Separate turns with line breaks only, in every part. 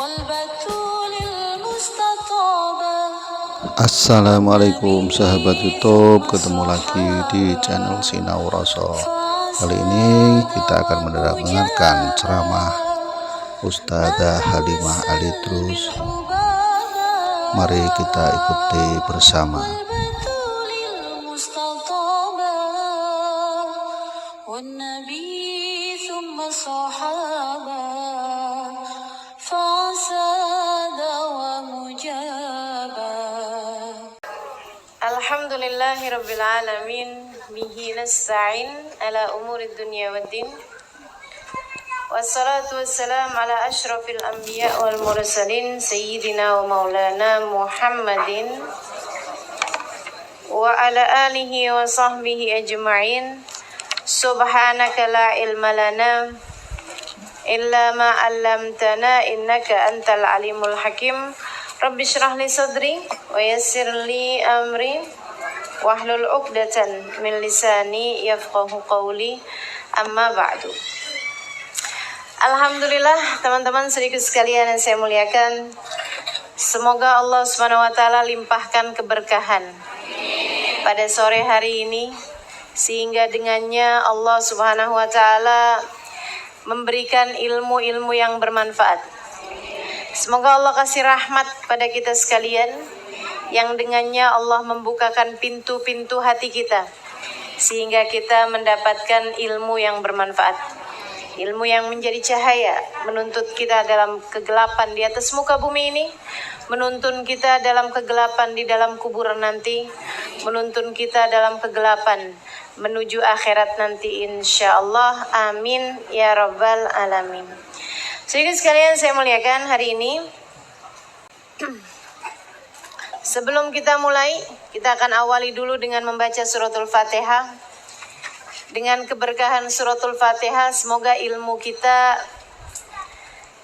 والبتول المستطابة.
Assalamualaikum sahabat YouTube, ketemu lagi di channel Sinau Rasa. Kali ini kita akan mendengarkan ceramah Ustadzah Halimah Alidrus. Mari kita ikuti bersama.
والبتول المستطابة والنبي ثم الصحابة فساد ومجابا.
Alhamdulillahi Rabbil Alamin, bihi nasta'in ala umuri dunya waddin. Wassalatu wassalam ala ashrafil anbiya wal mursalin sayyidina wa maulana Muhammadin wa ala alihi wa sahbihi ajma'in. Subhanaka la ilma lana illa ma 'allamtana innaka antal alimul hakim. Rabbi shrah li sadri wa yassir li amri wahlul 'uqdatan min lisani yafqahu qawli. Amma ba'du. Alhamdulillah teman-teman sedikit sekalian yang saya muliakan. Semoga Allah Subhanahu wa taala limpahkan keberkahan pada sore hari ini sehingga dengannya Allah Subhanahu wa taala memberikan ilmu-ilmu yang bermanfaat. Semoga Allah kasih rahmat pada kita sekalian yang dengannya Allah membukakan pintu-pintu hati kita sehingga kita mendapatkan ilmu yang bermanfaat. Ilmu yang menjadi cahaya menuntut kita dalam kegelapan di atas muka bumi ini, menuntun kita dalam kegelapan di dalam kuburan nanti, menuntun kita dalam kegelapan menuju akhirat nanti insyaallah. Amin ya rabbal alamin. Sedikit sekalian saya muliakan hari ini. Sebelum kita mulai, kita akan awali dulu dengan membaca suratul Fatihah. Dengan keberkahan suratul Fatihah, semoga ilmu kita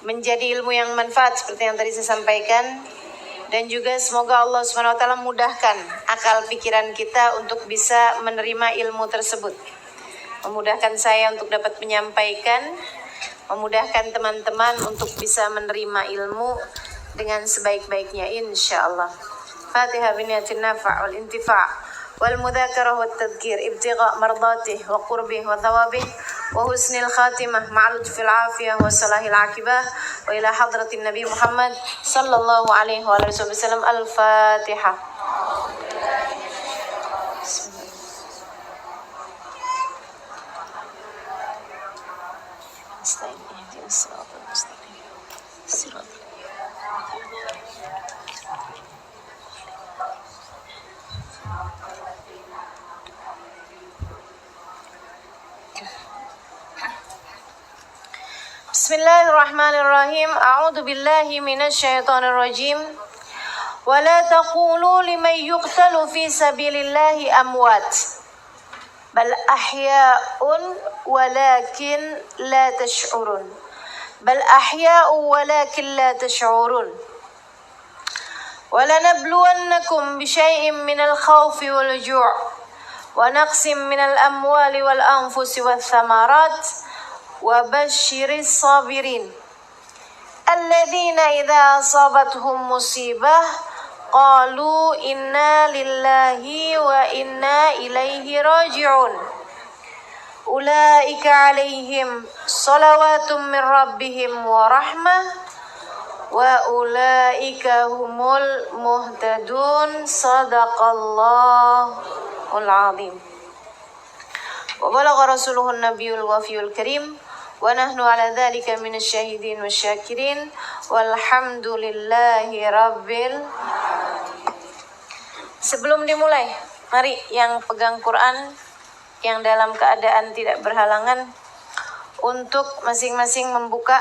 menjadi ilmu yang manfaat seperti yang tadi saya sampaikan. Dan juga semoga Allah SWT mudahkan akal pikiran kita untuk bisa menerima ilmu tersebut. Memudahkan saya untuk dapat menyampaikan, memudahkan teman-teman untuk bisa menerima ilmu dengan sebaik-baiknya insyaallah. Fatihah biniyatin nafa' wal intifa' wal mudzakarah wat tadhkir ibtigha' mardatih wa qurbih wa thawabih wa husnil khatimah ma'al lutfil afiyah wa salahil akibah wa ila hadratin Nabi Muhammad sallallahu alaihi wa alihi wasallam. Al-Fatihah. Bismillahirrahmanirrahim. A'udzu billahi minasyaitonir rajim. Wa la taqulu liman yuqtalu fi sabilillahi amwat bal ahya'un walakin la tash'urun. Bal ahya'u walakin la tash'urun. Wa lanabluwannakum bisyai'in minal khawfi wal ju' wa naqsim minal amwali wal anfusi wath thamarat. وبشر الصابرين الذين إذا أصابتهم مصيبة قالوا إنا لله وإنا إليه راجعون أولئك عليهم صلوات من ربهم ورحمة وأولئك هم المهتدون. صدق الله العظيم وبلغ رسوله النبي الوفي الكريم ونحن على ذلك من الشاهدين والشاكرين والحمد لله rabbil. Sebelum dimulai, mari yang pegang Quran yang dalam keadaan tidak berhalangan untuk masing-masing membuka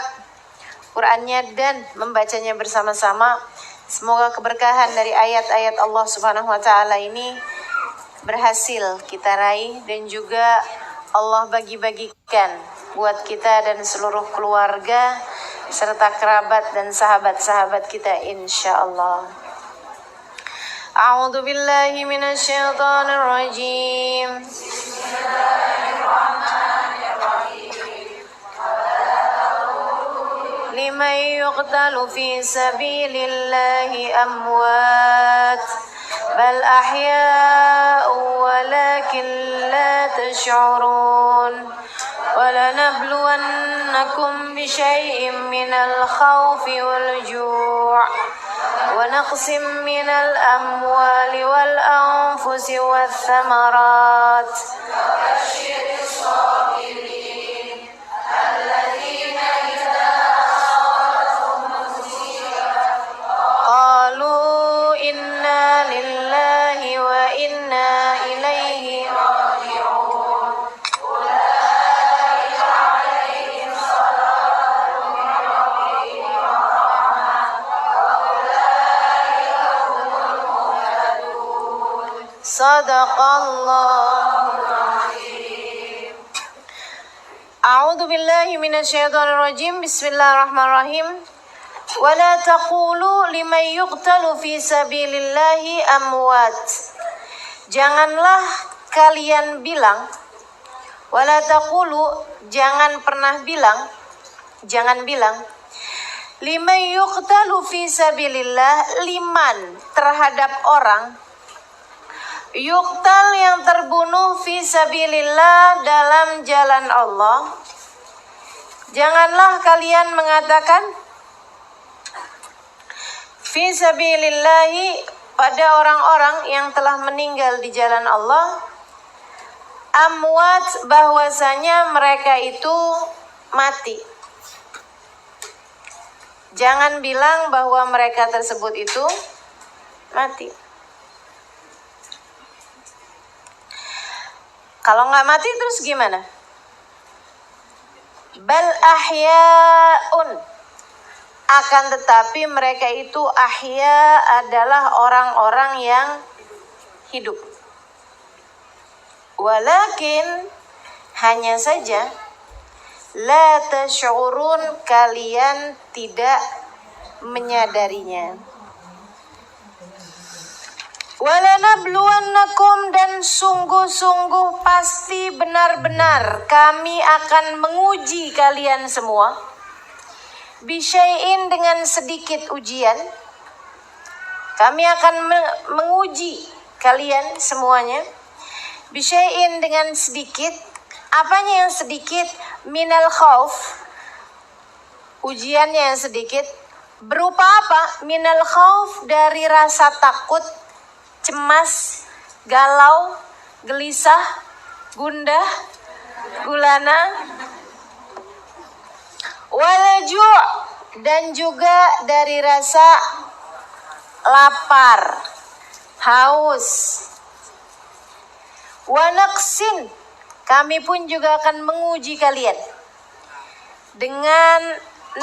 Qurannya dan membacanya bersama-sama. Semoga keberkahan dari ayat-ayat Allah Subhanahu wa taala ini berhasil kita raih dan juga Allah bagi-bagikan buat kita dan seluruh keluarga serta kerabat dan sahabat-sahabat kita insyaallah. A'udzu billahi minasyaitonir rajim. Bismillahirrahmanirrahim. لمن يقتل في سبيل الله أموات بل أحياء ولكن لا تشعرون ولنبلونكم بشيء من الخوف والجوع ونقص من الأموال والأنفس والثمرات وبشر الصابرين الذين إذا أصابتهم مصيبة قالوا إنا لله وإنا إليه راجعون أولئك عليهم صلاة من ربهم ورحمة وأولئك هم المهتدون صدق الله العظيم. أعوذ بالله من الشيطان الرجيم. بسم الله الرحمن الرحيم. ولا تقولوا لمن يقتل في سبيل الله أموات. Janganlah kalian bilang, wala taqulu, jangan bilang liman yuqtalu fi sabilillah, liman terhadap orang, yuqtal yang terbunuh fi sabilillah dalam jalan Allah. Janganlah kalian mengatakan fi sabilillahi pada orang-orang yang telah meninggal di jalan Allah, amwat, bahwasanya mereka itu mati. Jangan bilang bahwa mereka tersebut itu mati. Kalau nggak mati terus gimana? Bal ahya'un, akan tetapi mereka itu ahya, adalah orang-orang yang hidup. Walakin, hanya saja, la tash'urun, kalian tidak menyadarinya. Walanabluwannakum, dan sungguh-sungguh pasti benar-benar kami akan menguji kalian semua. Bisyai'in, dengan sedikit ujian. Kami akan menguji kalian semuanya. Bisyai'in, dengan sedikit. Apanya yang sedikit? Minal khauf, ujiannya yang sedikit. Berupa apa? Minal khauf, dari rasa takut, cemas, galau, gelisah, gundah, gulana. Walaju', dan juga dari rasa lapar, haus. Wanaqsin, kami pun juga akan menguji kalian dengan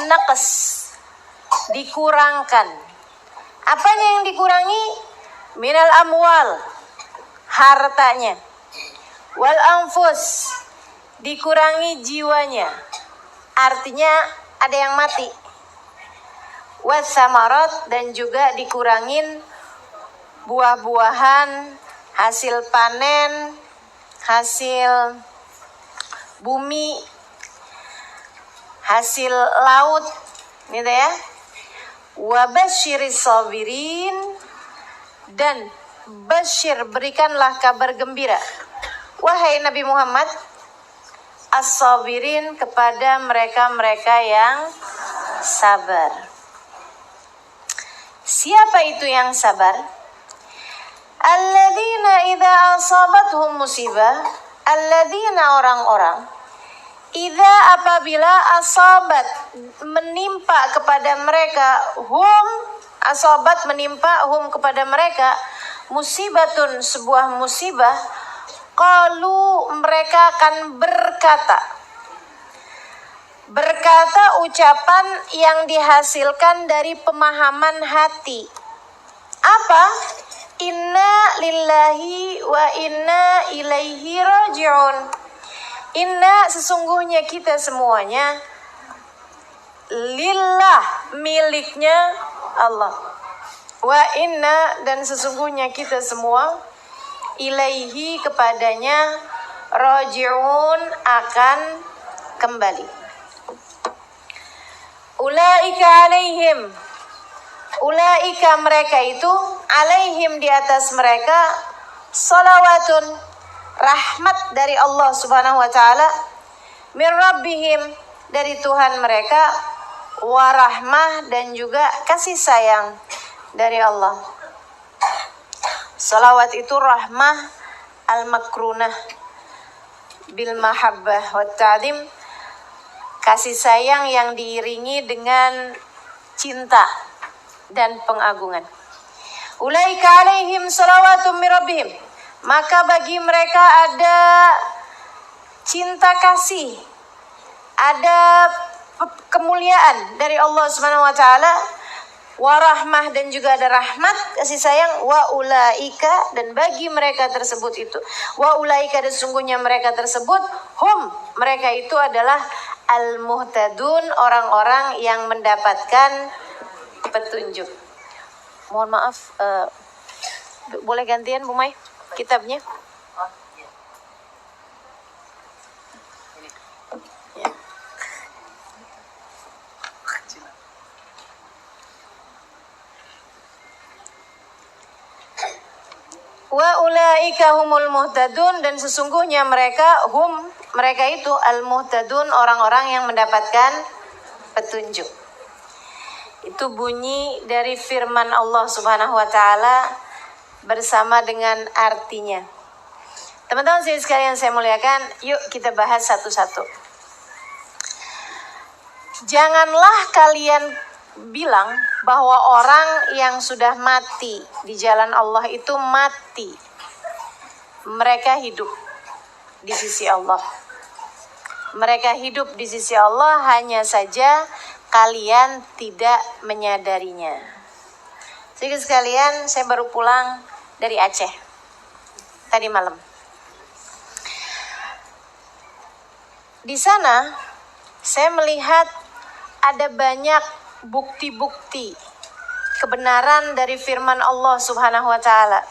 naqs, dikurangkan. Apanya yang dikurangi? Minal amwal, hartanya. Wal anfus, dikurangi jiwanya. Artinya ada yang mati. Watsamarat, dan juga dikurangin buah-buahan, hasil panen, hasil bumi, hasil laut, gitu ya. Wabasyiris sabirin, dan basyir, berikanlah kabar gembira, wahai Nabi Muhammad, as-sabirin, kepada mereka-mereka yang sabar. Siapa itu yang sabar? Alladzina idza asabathum musibah, alladzina, orang-orang, idza, apabila, asabat, menimpa kepada mereka, hum, asabat, menimpa, hum, kepada mereka, musibatun, sebuah musibah, qalu, mereka akan berkata ucapan yang dihasilkan dari pemahaman hati. Apa? Inna lillahi wa inna ilaihi raji'un. Inna, sesungguhnya kita semuanya, lillah, miliknya Allah. Wa inna, dan sesungguhnya kita semua, ilaihi, kepadanya, raji'un, akan kembali. Ulaika mereka itu, alaihim di atas mereka, salawatun, rahmat dari Allah Subhanahu wa taala, min rabbihim, dari Tuhan mereka, warahmah, dan juga kasih sayang dari Allah. Salawat itu rahmah al-makrunah bil mahabbah wa ta'dim, kasih sayang yang diiringi dengan cinta dan pengagungan. Ulaika alaihim salawatum min rabbihim, maka bagi mereka ada cinta kasih, ada kemuliaan dari Allah Subhanahu wa taala, warahmah, dan juga ada rahmat, kasih sayang, wa ulaika, dan bagi mereka tersebut itu, wa ulaika, dan sungguhnya mereka tersebut, hum, mereka itu adalah al-muhtadun, orang-orang yang mendapatkan petunjuk. Mohon maaf, boleh gantian Bu Mai kitabnya? Wa ulaika humul muhtadun, dan sesungguhnya mereka itu al-muhtadun, orang-orang yang mendapatkan petunjuk. Itu bunyi dari firman Allah Subhanahu wa taala bersama dengan artinya. Teman-teman sekalian saya muliakan, yuk kita bahas satu-satu. Janganlah kalian bilang bahwa orang yang sudah mati di jalan Allah itu mati. Mereka hidup di sisi Allah. Mereka hidup di sisi Allah, hanya saja kalian tidak menyadarinya. Jadi sekalian, saya baru pulang dari Aceh tadi malam. Di sana saya melihat ada banyak bukti-bukti kebenaran dari firman Allah Subhanahu wa taala,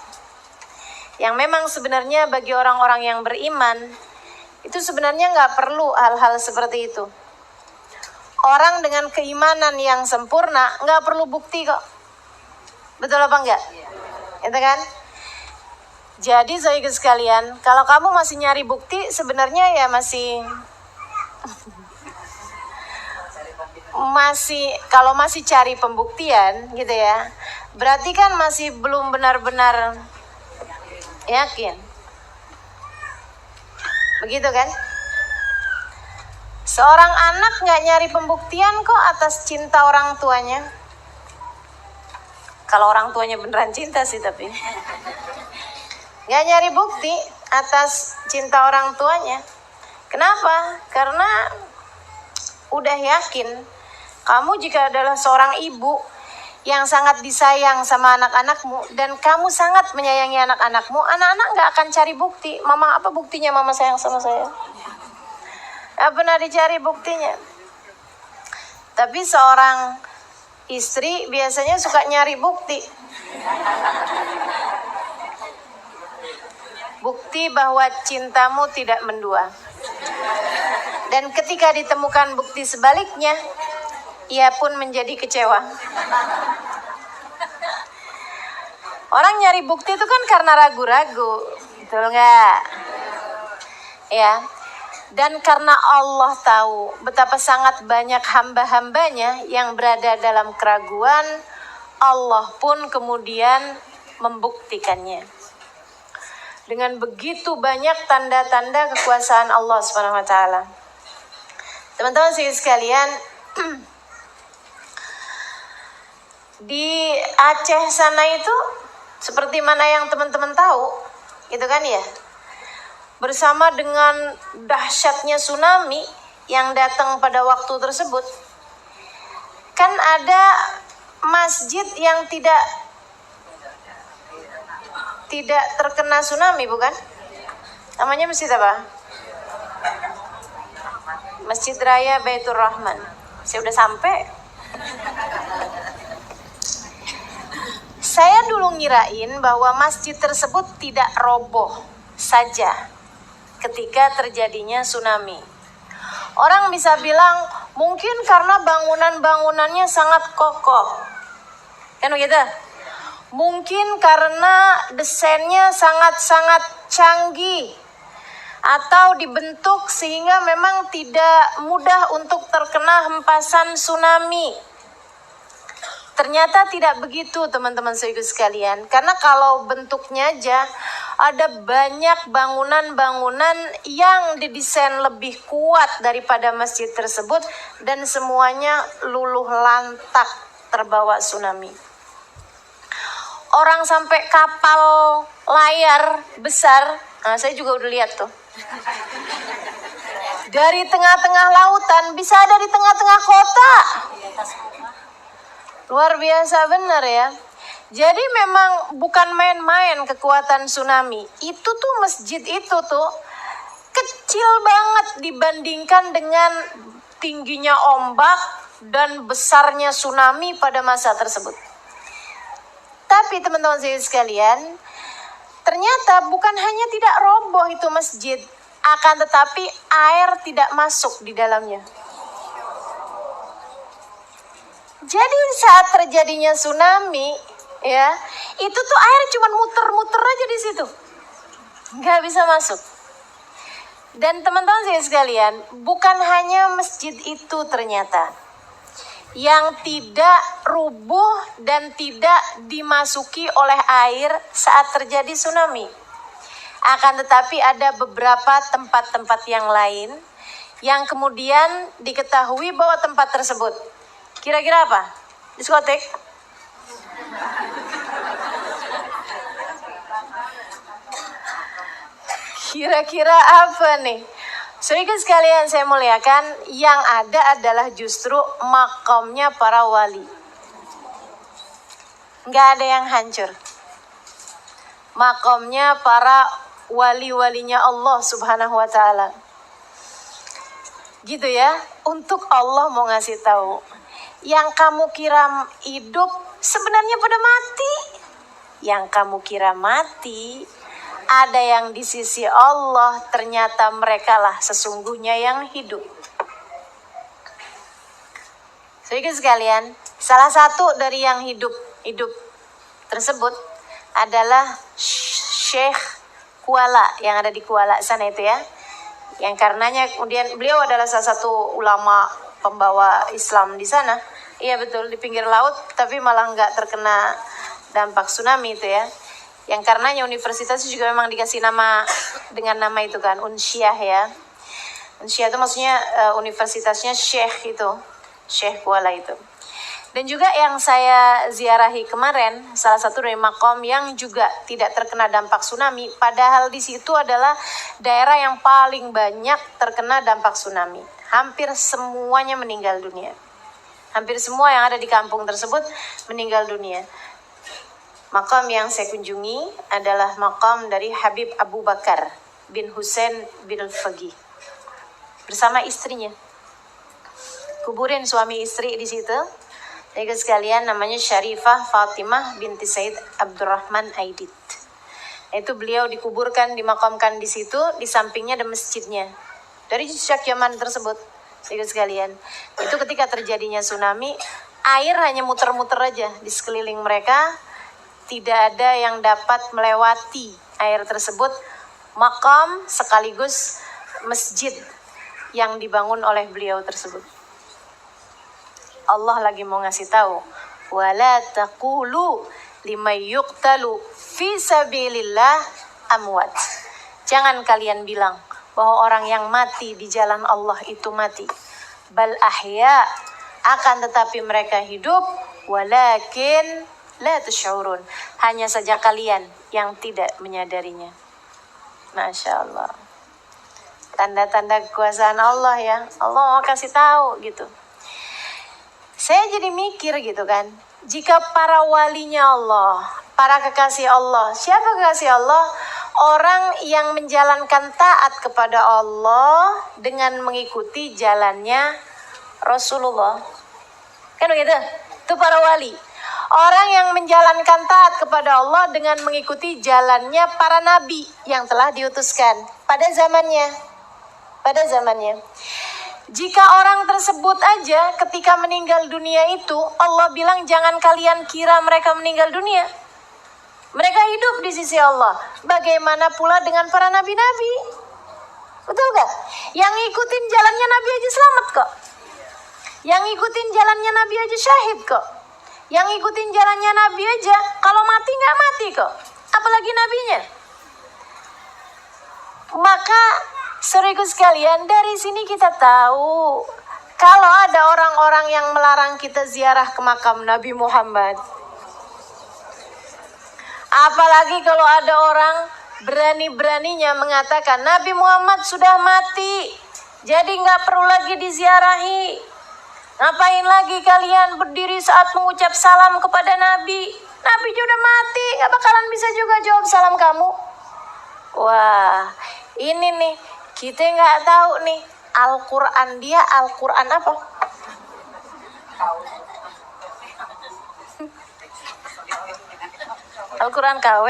yang memang sebenarnya bagi orang-orang yang beriman itu sebenarnya nggak perlu hal-hal seperti itu. Orang dengan keimanan yang sempurna nggak perlu bukti kok. Betul apa enggak? Itu kan? Jadi saudara sekalian, kalau kamu masih nyari bukti, sebenarnya ya kalau masih cari pembuktian gitu ya, berarti kan masih belum benar-benar yakin. Begitu kan? Seorang anak gak nyari pembuktian kok atas cinta orang tuanya. Kalau orang tuanya beneran cinta sih, tapi gak nyari bukti atas cinta orang tuanya. Kenapa? Karena udah yakin kamu jika adalah seorang ibu yang sangat disayang sama anak-anakmu, dan kamu sangat menyayangi anak-anakmu, anak-anak gak akan cari bukti. Mama, apa buktinya mama sayang sama saya? Gak pernah dicari buktinya. Tapi seorang istri biasanya suka nyari bukti. Bukti bahwa cintamu tidak mendua. Dan ketika ditemukan bukti sebaliknya, ia pun menjadi kecewa. Orang nyari bukti itu kan karena ragu-ragu, betul nggak? Ya. Dan karena Allah tahu betapa sangat banyak hamba-hambanya yang berada dalam keraguan, Allah pun kemudian membuktikannya. Dengan begitu banyak tanda-tanda kekuasaan Allah Subhanahu wa taala. Teman-teman sekalian, di Aceh sana itu seperti mana yang teman-teman tahu, gitu kan ya? Bersama dengan dahsyatnya tsunami yang datang pada waktu tersebut, kan ada masjid yang tidak terkena tsunami, bukan? Namanya masjid apa? Masjid Raya Baitur Rahman. Saya udah sampai. Saya dulu ngirain bahwa masjid tersebut tidak roboh saja ketika terjadinya tsunami. Orang bisa bilang Mungkin karena bangunan-bangunannya sangat kokoh. Kan begitu? Mungkin karena desainnya sangat-sangat canggih atau dibentuk sehingga memang tidak mudah untuk terkena hempasan tsunami. Ternyata tidak begitu teman-teman sekalian. Karena kalau bentuknya aja ada banyak bangunan-bangunan yang didesain lebih kuat daripada masjid tersebut dan semuanya luluh lantak terbawa tsunami. Orang sampai kapal layar besar, saya juga udah lihat tuh. Dari tengah-tengah lautan bisa ada di tengah-tengah kota. Luar biasa benar ya. Jadi memang bukan main-main kekuatan tsunami. Itu tuh masjid itu tuh kecil banget dibandingkan dengan tingginya ombak dan besarnya tsunami pada masa tersebut. Tapi teman-teman sekalian, ternyata bukan hanya tidak roboh itu masjid, akan tetapi air tidak masuk di dalamnya. Jadi saat terjadinya tsunami, ya, itu tuh air cuma muter-muter aja di situ, nggak bisa masuk. Dan teman-teman sekalian, bukan hanya masjid itu ternyata yang tidak rubuh dan tidak dimasuki oleh air saat terjadi tsunami. Akan tetapi ada beberapa tempat-tempat yang lain yang kemudian diketahui bahwa tempat tersebut kira-kira apa? Diskotek? Kira-kira apa nih? Saudara sekalian saya muliakan, yang ada adalah justru makamnya para wali. Nggak ada yang hancur. Makamnya para wali-walinya Allah subhanahu wa ta'ala. Gitu ya, untuk Allah mau ngasih tahu. Yang kamu kira hidup sebenarnya pada mati. Yang kamu kira mati, ada yang di sisi Allah, ternyata mereka lah sesungguhnya yang hidup. Saudara sekalian, salah satu dari yang hidup tersebut adalah Syekh Kuala yang ada di Kuala sana itu ya. Yang karenanya kemudian beliau adalah salah satu ulama pembawa Islam di sana. Iya betul, di pinggir laut, tapi malah nggak terkena dampak tsunami itu ya. Yang karenanya universitas juga memang dikasih nama dengan nama itu kan, Unsyah ya. Unsyah itu maksudnya universitasnya Syekh itu, Syekh Kuala itu. Dan juga yang saya ziarahi kemarin, salah satu dari makom yang juga tidak terkena dampak tsunami, padahal di situ adalah daerah yang paling banyak terkena dampak tsunami. Hampir semuanya meninggal dunia. Hampir semua yang ada di kampung tersebut meninggal dunia. Makam yang saya kunjungi adalah makam dari Habib Abu Bakar bin Husain bin Al-Faqih bersama istrinya. Kuburin suami istri di situ. Jadi sekalian namanya Syarifah Fatimah binti Said Abdurrahman Aidit. Itu beliau dikuburkan, dimakamkan di situ, di sampingnya ada masjidnya. Dari sejak zaman tersebut, jadi sekalian, itu ketika terjadinya tsunami, air hanya muter-muter aja di sekeliling mereka. Tidak ada yang dapat melewati air tersebut. Makam sekaligus masjid yang dibangun oleh beliau tersebut. Allah lagi mau ngasih tahu, wala taqulu liman yuqtalu fi sabilillah amwat. Jangan kalian bilang bahwa orang yang mati di jalan Allah itu mati. Bal ahya, akan tetapi mereka hidup, walakin la tash'urun. Hanya saja kalian yang tidak menyadarinya. Masya Allah. Tanda-tanda kekuasaan Allah ya. Allah mau kasih tahu gitu. Saya jadi mikir gitu kan. Jika para walinya Allah, para kekasih Allah. Siapa kekasih Allah? Orang yang menjalankan taat kepada Allah dengan mengikuti jalannya Rasulullah. Kan begitu? Itu para wali. Orang yang menjalankan taat kepada Allah dengan mengikuti jalannya para nabi yang telah diutuskan pada zamannya. Jika orang tersebut aja ketika meninggal dunia itu, Allah bilang jangan kalian kira mereka meninggal dunia. Mereka hidup di sisi Allah. Bagaimana pula dengan para nabi-nabi? Betul gak? Yang ngikutin jalannya Nabi aja selamat kok. Yang ngikutin jalannya Nabi aja syahid kok. Yang ngikutin jalannya Nabi aja kalau mati gak mati kok. Apalagi nabinya. Maka saudaraku sekalian, dari sini kita tahu kalau ada orang-orang yang melarang kita ziarah ke makam Nabi Muhammad. Apalagi kalau ada orang berani-beraninya mengatakan Nabi Muhammad sudah mati, jadi nggak perlu lagi diziarahi. Ngapain lagi kalian berdiri saat mengucap salam kepada Nabi? Nabi sudah mati, nggak bakalan bisa juga jawab salam kamu. Wah, ini nih kita nggak tahu nih Al-Quran dia Al-Quran apa? Al-Quran KW.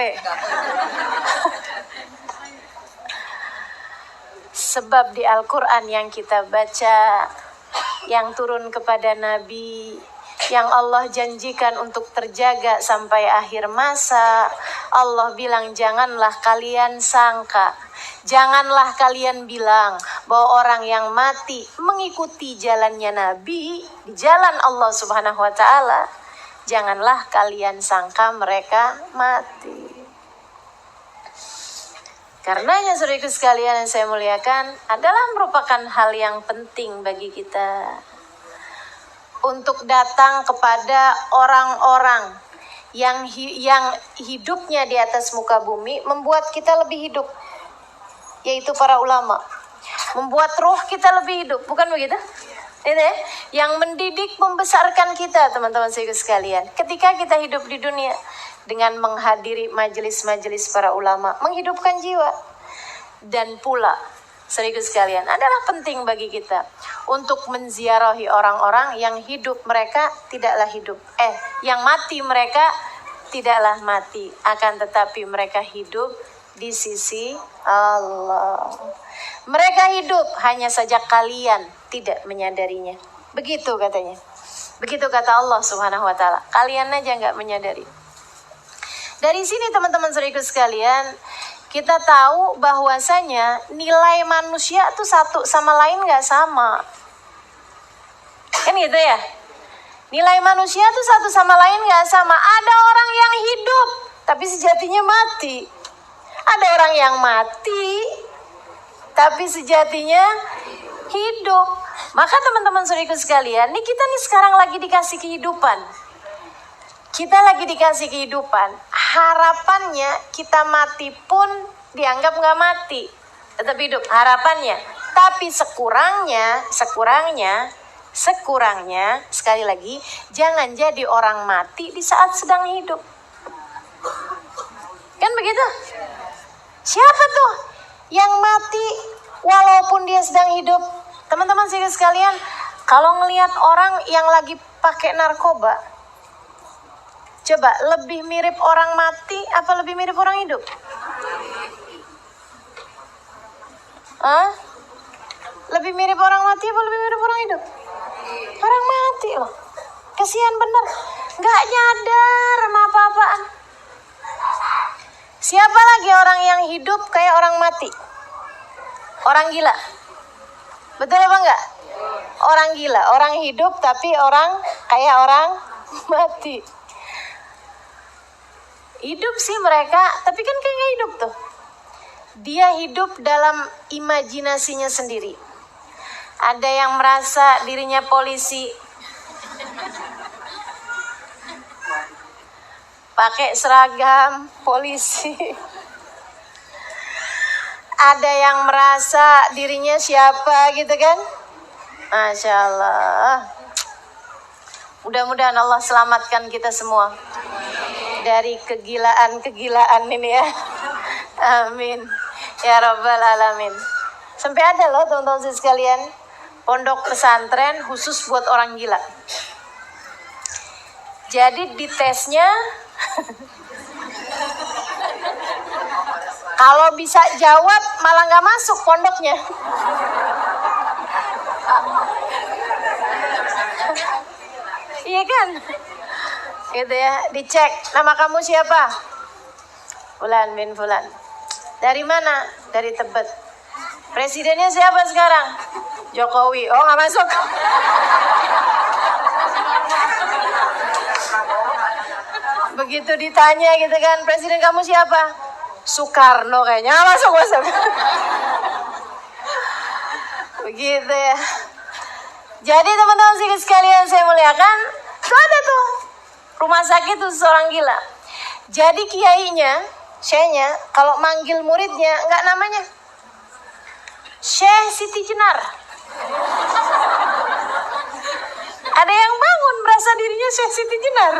Sebab di Al-Quran yang kita baca, yang turun kepada Nabi, yang Allah janjikan untuk terjaga sampai akhir masa, Allah bilang janganlah kalian sangka, janganlah kalian bilang bahwa orang yang mati mengikuti jalannya Nabi di jalan Allah Subhanahu wa Ta'ala, janganlah kalian sangka mereka mati. Karenanya saudaraku sekalian yang saya muliakan, adalah merupakan hal yang penting bagi kita untuk datang kepada orang-orang yang hidupnya di atas muka bumi membuat kita lebih hidup, yaitu para ulama. Membuat ruh kita lebih hidup, bukan begitu? Itu ya? Yang mendidik, membesarkan kita, teman-teman saudaraku sekalian. Ketika kita hidup di dunia dengan menghadiri majelis-majelis para ulama, menghidupkan jiwa. Dan pula, saudaraku sekalian, adalah penting bagi kita untuk menziarahi orang-orang yang hidup mereka tidaklah hidup. Yang mati mereka tidaklah mati, akan tetapi mereka hidup di sisi Allah. Mereka hidup, hanya saja kalian tidak menyadarinya. Begitu katanya. Begitu kata Allah Subhanahu wa Ta'ala. Kalian aja nggak menyadari. Dari sini teman-teman saudaraku sekalian, kita tahu bahwasanya nilai manusia tuh satu sama lain nggak sama. Kan gitu ya? Nilai manusia tuh satu sama lain nggak sama. Ada orang yang hidup, tapi sejatinya mati. Ada orang yang mati, tapi sejatinya hidup. Maka teman-teman saudaraku sekalian, nih kita nih sekarang lagi dikasih kehidupan. Kita lagi dikasih kehidupan. Harapannya kita mati pun dianggap nggak mati, tetap hidup harapannya. Tapi sekurangnya sekali lagi, jangan jadi orang mati di saat sedang hidup. Kan begitu? Siapa tuh yang mati walaupun dia sedang hidup? Teman-teman sekalian, kalau ngelihat orang yang lagi pakai narkoba, coba lebih mirip orang mati apa lebih mirip orang hidup? Lebih mirip orang mati apa lebih mirip orang hidup? Orang mati loh. Kasihan bener, gak nyadar sama apa-apaan. Siapa lagi orang yang hidup kayak orang mati? Orang gila. Betul apa enggak? Orang gila, orang hidup tapi orang kayak orang mati. Hidup sih mereka, tapi kan kayak gak hidup tuh. Dia hidup dalam imajinasinya sendiri. Ada yang merasa dirinya polisi, pakai seragam polisi. Ada yang merasa dirinya siapa gitu kan? Masya Allah. Mudah-mudahan Allah selamatkan kita semua dari kegilaan-kegilaan ini ya. Amin. Ya Rabbal Alamin. Sampai ada loh teman-teman sekalian, pondok pesantren khusus buat orang gila. Jadi di tesnya kalau bisa jawab malah nggak masuk pondoknya. ya kan? Gitu ya, dicek nama kamu siapa? Fulan bin Fulan. Dari mana? Dari Tebet. Presidennya siapa sekarang? Jokowi. Oh, nggak masuk. Begitu ditanya gitu kan, presiden kamu siapa? Soekarno kayaknya. Masuk. Begitu ya. Jadi teman-teman sekalian saya muliakan, tuh ada tuh rumah sakit tuh seorang gila. Jadi kiainya, syekhnya, kalau manggil muridnya nggak namanya Syekh Siti Jenar. Ada yang bangun merasa dirinya Syekh Siti Jenar.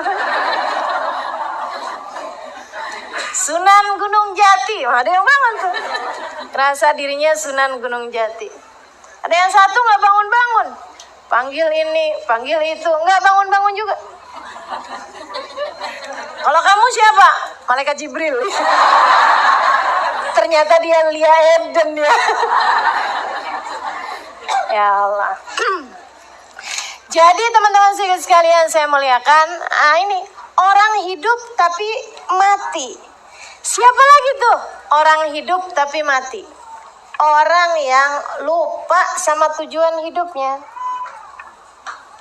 Sunan Gunung Jati, ada yang bangun tuh. Merasa dirinya Sunan Gunung Jati. Ada yang satu nggak bangun-bangun. Panggil ini, panggil itu, nggak bangun-bangun juga. Kalau kamu siapa? Malaikat Jibril. Ternyata dia Lia Eden ya. Ya Allah. Jadi teman-teman sekalian saya muliakan, ini orang hidup tapi mati. Siapa lagi tuh? Orang hidup tapi mati. Orang yang lupa sama tujuan hidupnya.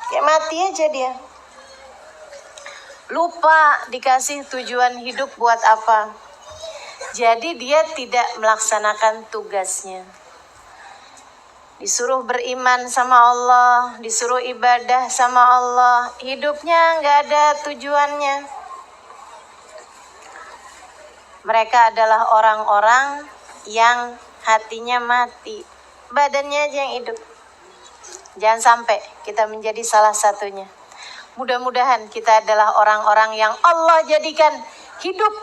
Kayak mati aja dia. Lupa dikasih tujuan hidup buat apa. Jadi dia tidak melaksanakan tugasnya. Disuruh beriman sama Allah, disuruh ibadah sama Allah, hidupnya nggak ada tujuannya. Mereka adalah orang-orang yang hatinya mati, badannya aja yang hidup. Jangan sampai kita menjadi salah satunya. Mudah-mudahan kita adalah orang-orang yang Allah jadikan hidup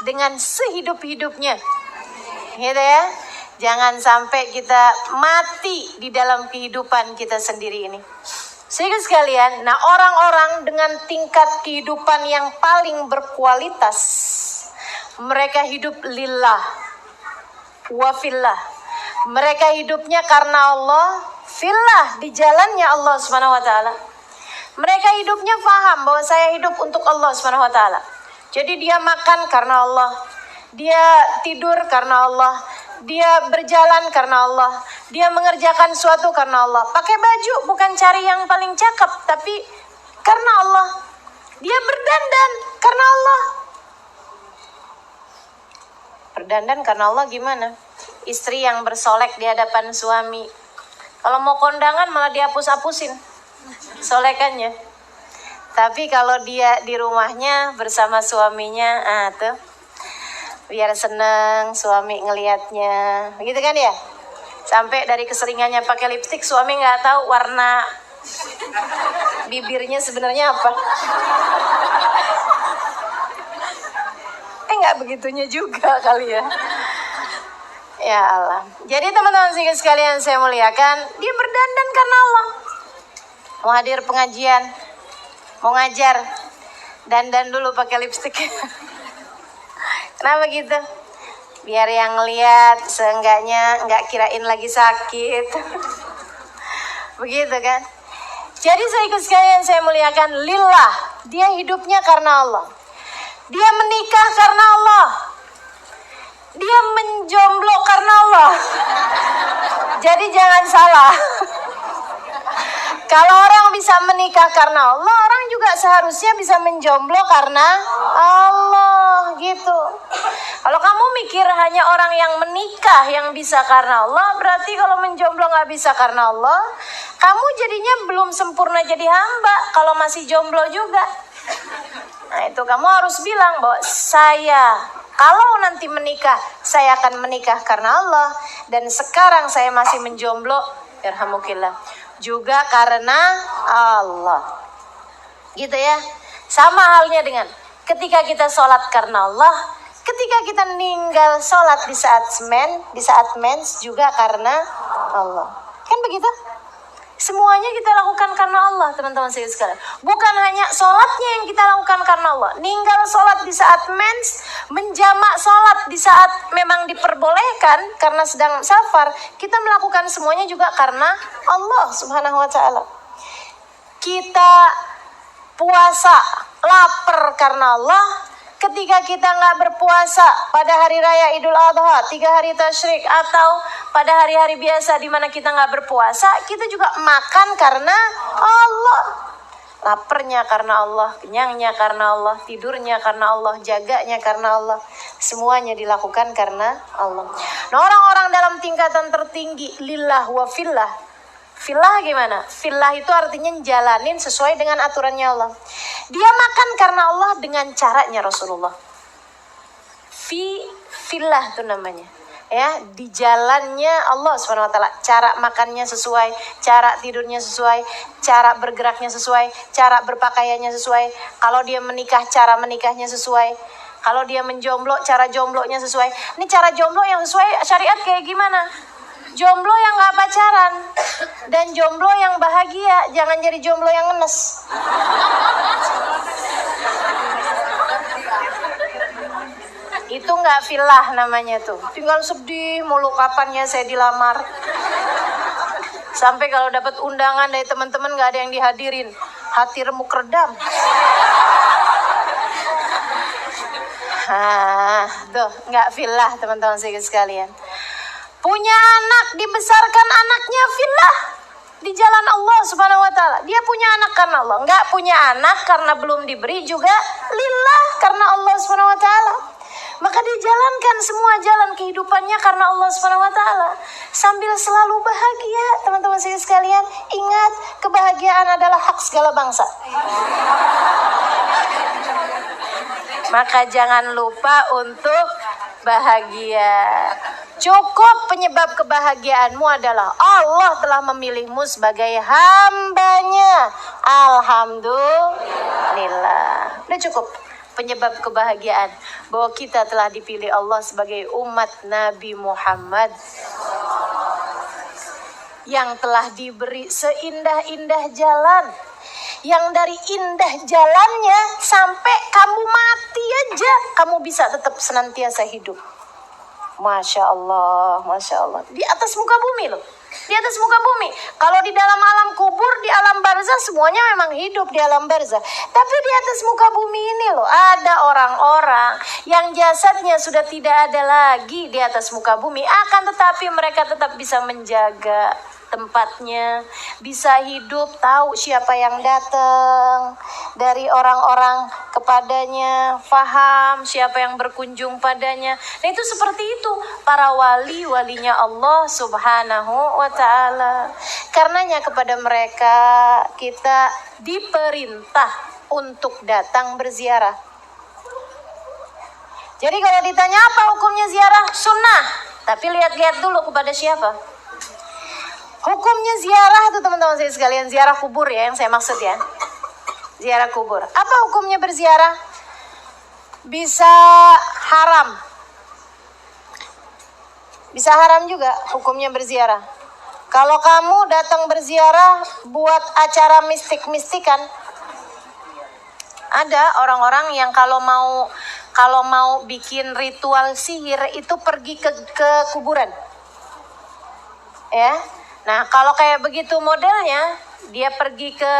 dengan sehidup-hidupnya. Gitu ya. Jangan sampai kita mati di dalam kehidupan kita sendiri ini. Sehingga sekalian, nah orang-orang dengan tingkat kehidupan yang paling berkualitas, mereka hidup lillah wa fillah. Mereka hidupnya karena Allah, fillah, di jalannya Allah Subhanahu wa taala. Mereka hidupnya paham bahwa saya hidup untuk Allah Subhanahu wa taala. Jadi dia makan karena Allah, dia tidur karena Allah, dia berjalan karena Allah, dia mengerjakan sesuatu karena Allah. Pakai baju bukan cari yang paling cakep, tapi karena Allah. Dia berdandan karena Allah. Berdandan karena Allah gimana? Istri yang bersolek di hadapan suami. Kalau mau kondangan malah dihapus-hapusin solekannya. Tapi kalau dia di rumahnya bersama suaminya, tuh biar seneng suami ngelihatnya, begitu kan ya? Sampai dari keseringannya pakai lipstik, suami nggak tahu warna bibirnya sebenarnya apa. Nggak begitunya juga kali ya. Ya Allah. Jadi teman-teman sekalian saya muliakan, dia berdandan karena Allah. Mau hadir pengajian, mau ngajar, dandan dulu pakai lipstik. Kenapa gitu? Biar yang lihat seenggaknya nggak kirain lagi sakit. Begitu kan? Jadi sekalian saya muliakan, lillah. Dia hidupnya karena Allah. Dia menikah karena Allah. Dia menjomblo karena Allah. Jadi jangan salah. Kalau orang bisa menikah karena Allah, orang juga seharusnya bisa menjomblo karena Allah, gitu. Kalau kamu mikir hanya orang yang menikah yang bisa karena Allah, berarti kalau menjomblo nggak bisa karena Allah, kamu jadinya belum sempurna jadi hamba kalau masih jomblo juga. Nah itu kamu harus bilang bahwa saya kalau nanti menikah, saya akan menikah karena Allah. Dan sekarang saya masih menjomblo, yarhamukillah, juga karena Allah. Gitu ya. Sama halnya dengan ketika kita sholat karena Allah, ketika kita meninggal sholat di saat mens juga karena Allah. Kan begitu? Semuanya kita lakukan karena Allah, teman-teman sekalian. Bukan hanya sholatnya yang kita lakukan karena Allah. Ninggal sholat di saat mens, menjamak sholat di saat memang diperbolehkan karena sedang safar, kita melakukan semuanya juga karena Allah Subhanahu wa ta'ala. Kita puasa, lapar karena Allah. Ketika kita nggak berpuasa pada hari raya Idul Adha, 3 hari tasyrik, atau pada hari-hari biasa di mana kita nggak berpuasa, kita juga makan karena Allah. Laparnya karena Allah, kenyangnya karena Allah, tidurnya karena Allah, jaganya karena Allah. Semuanya dilakukan karena Allah. Nah, orang-orang dalam tingkatan tertinggi, lillah wa fillah. Fillah gimana? Fillah itu artinya jalanin sesuai dengan aturannya Allah. Dia makan karena Allah dengan caranya Rasulullah. Fillah itu namanya. Ya, di jalannya Allah SWT. Cara makannya sesuai, cara tidurnya sesuai, cara bergeraknya sesuai, cara berpakaiannya sesuai. Kalau dia menikah, cara menikahnya sesuai. Kalau dia menjomblo, cara jomblonya sesuai. Ini cara jomblo yang sesuai syariat kayak gimana? Jomblo yang gak pacaran dan jomblo yang bahagia, jangan jadi jomblo yang ngenes. Itu gak filah namanya tuh. Tinggal sedih mulu kapannya saya dilamar. Sampai kalau dapat undangan dari teman-teman gak ada yang dihadirin. Hati remuk redam. Tuh gak filah teman-teman sekalian. Punya anak, dibesarkan anaknya fillah di jalan Allah Subhanahu wa taala. Dia punya anak karena Allah. Enggak punya anak karena belum diberi juga lillah karena Allah Subhanahu wa taala. Maka dia jalankan semua jalan kehidupannya karena Allah Subhanahu wa taala. Sambil selalu bahagia, teman-teman sekalian. Ingat, kebahagiaan adalah hak segala bangsa. Maka jangan lupa untuk bahagia. Cukup penyebab kebahagiaanmu adalah Allah telah memilihmu sebagai hambanya. Alhamdulillah. Udah cukup penyebab kebahagiaan bahwa kita telah dipilih Allah sebagai umat Nabi Muhammad yang telah diberi seindah-indah jalan, yang dari indah jalannya sampai kamu mati aja kamu bisa tetap senantiasa hidup. Masya Allah, Masya Allah. Di atas muka bumi loh. Di atas muka bumi. Kalau di dalam alam kubur, di alam barzah, semuanya memang hidup di alam barzah. Tapi di atas muka bumi ini loh, ada orang-orang yang jasadnya sudah tidak ada lagi di atas muka bumi. Akan tetapi mereka tetap bisa menjaga tempatnya, bisa hidup, tahu siapa yang datang dari orang-orang kepadanya, faham siapa yang berkunjung padanya. Nah, itu seperti itu para wali-walinya Allah Subhanahu wa taala. Karenanya kepada mereka kita diperintah untuk datang berziarah. Jadi kalau ditanya apa hukumnya ziarah? Sunnah. Tapi lihat-lihat dulu kepada siapa. Hukumnya ziarah itu teman-teman saya sekalian, ziarah kubur ya yang saya maksud ya. Ziarah kubur. Apa hukumnya berziarah? Bisa haram. Bisa haram juga hukumnya berziarah. Kalau kamu datang berziarah buat acara mistik-mistikan. Ada orang-orang yang kalau mau bikin ritual sihir itu pergi ke kuburan. Ya. Nah, kalau kayak begitu modelnya, dia pergi ke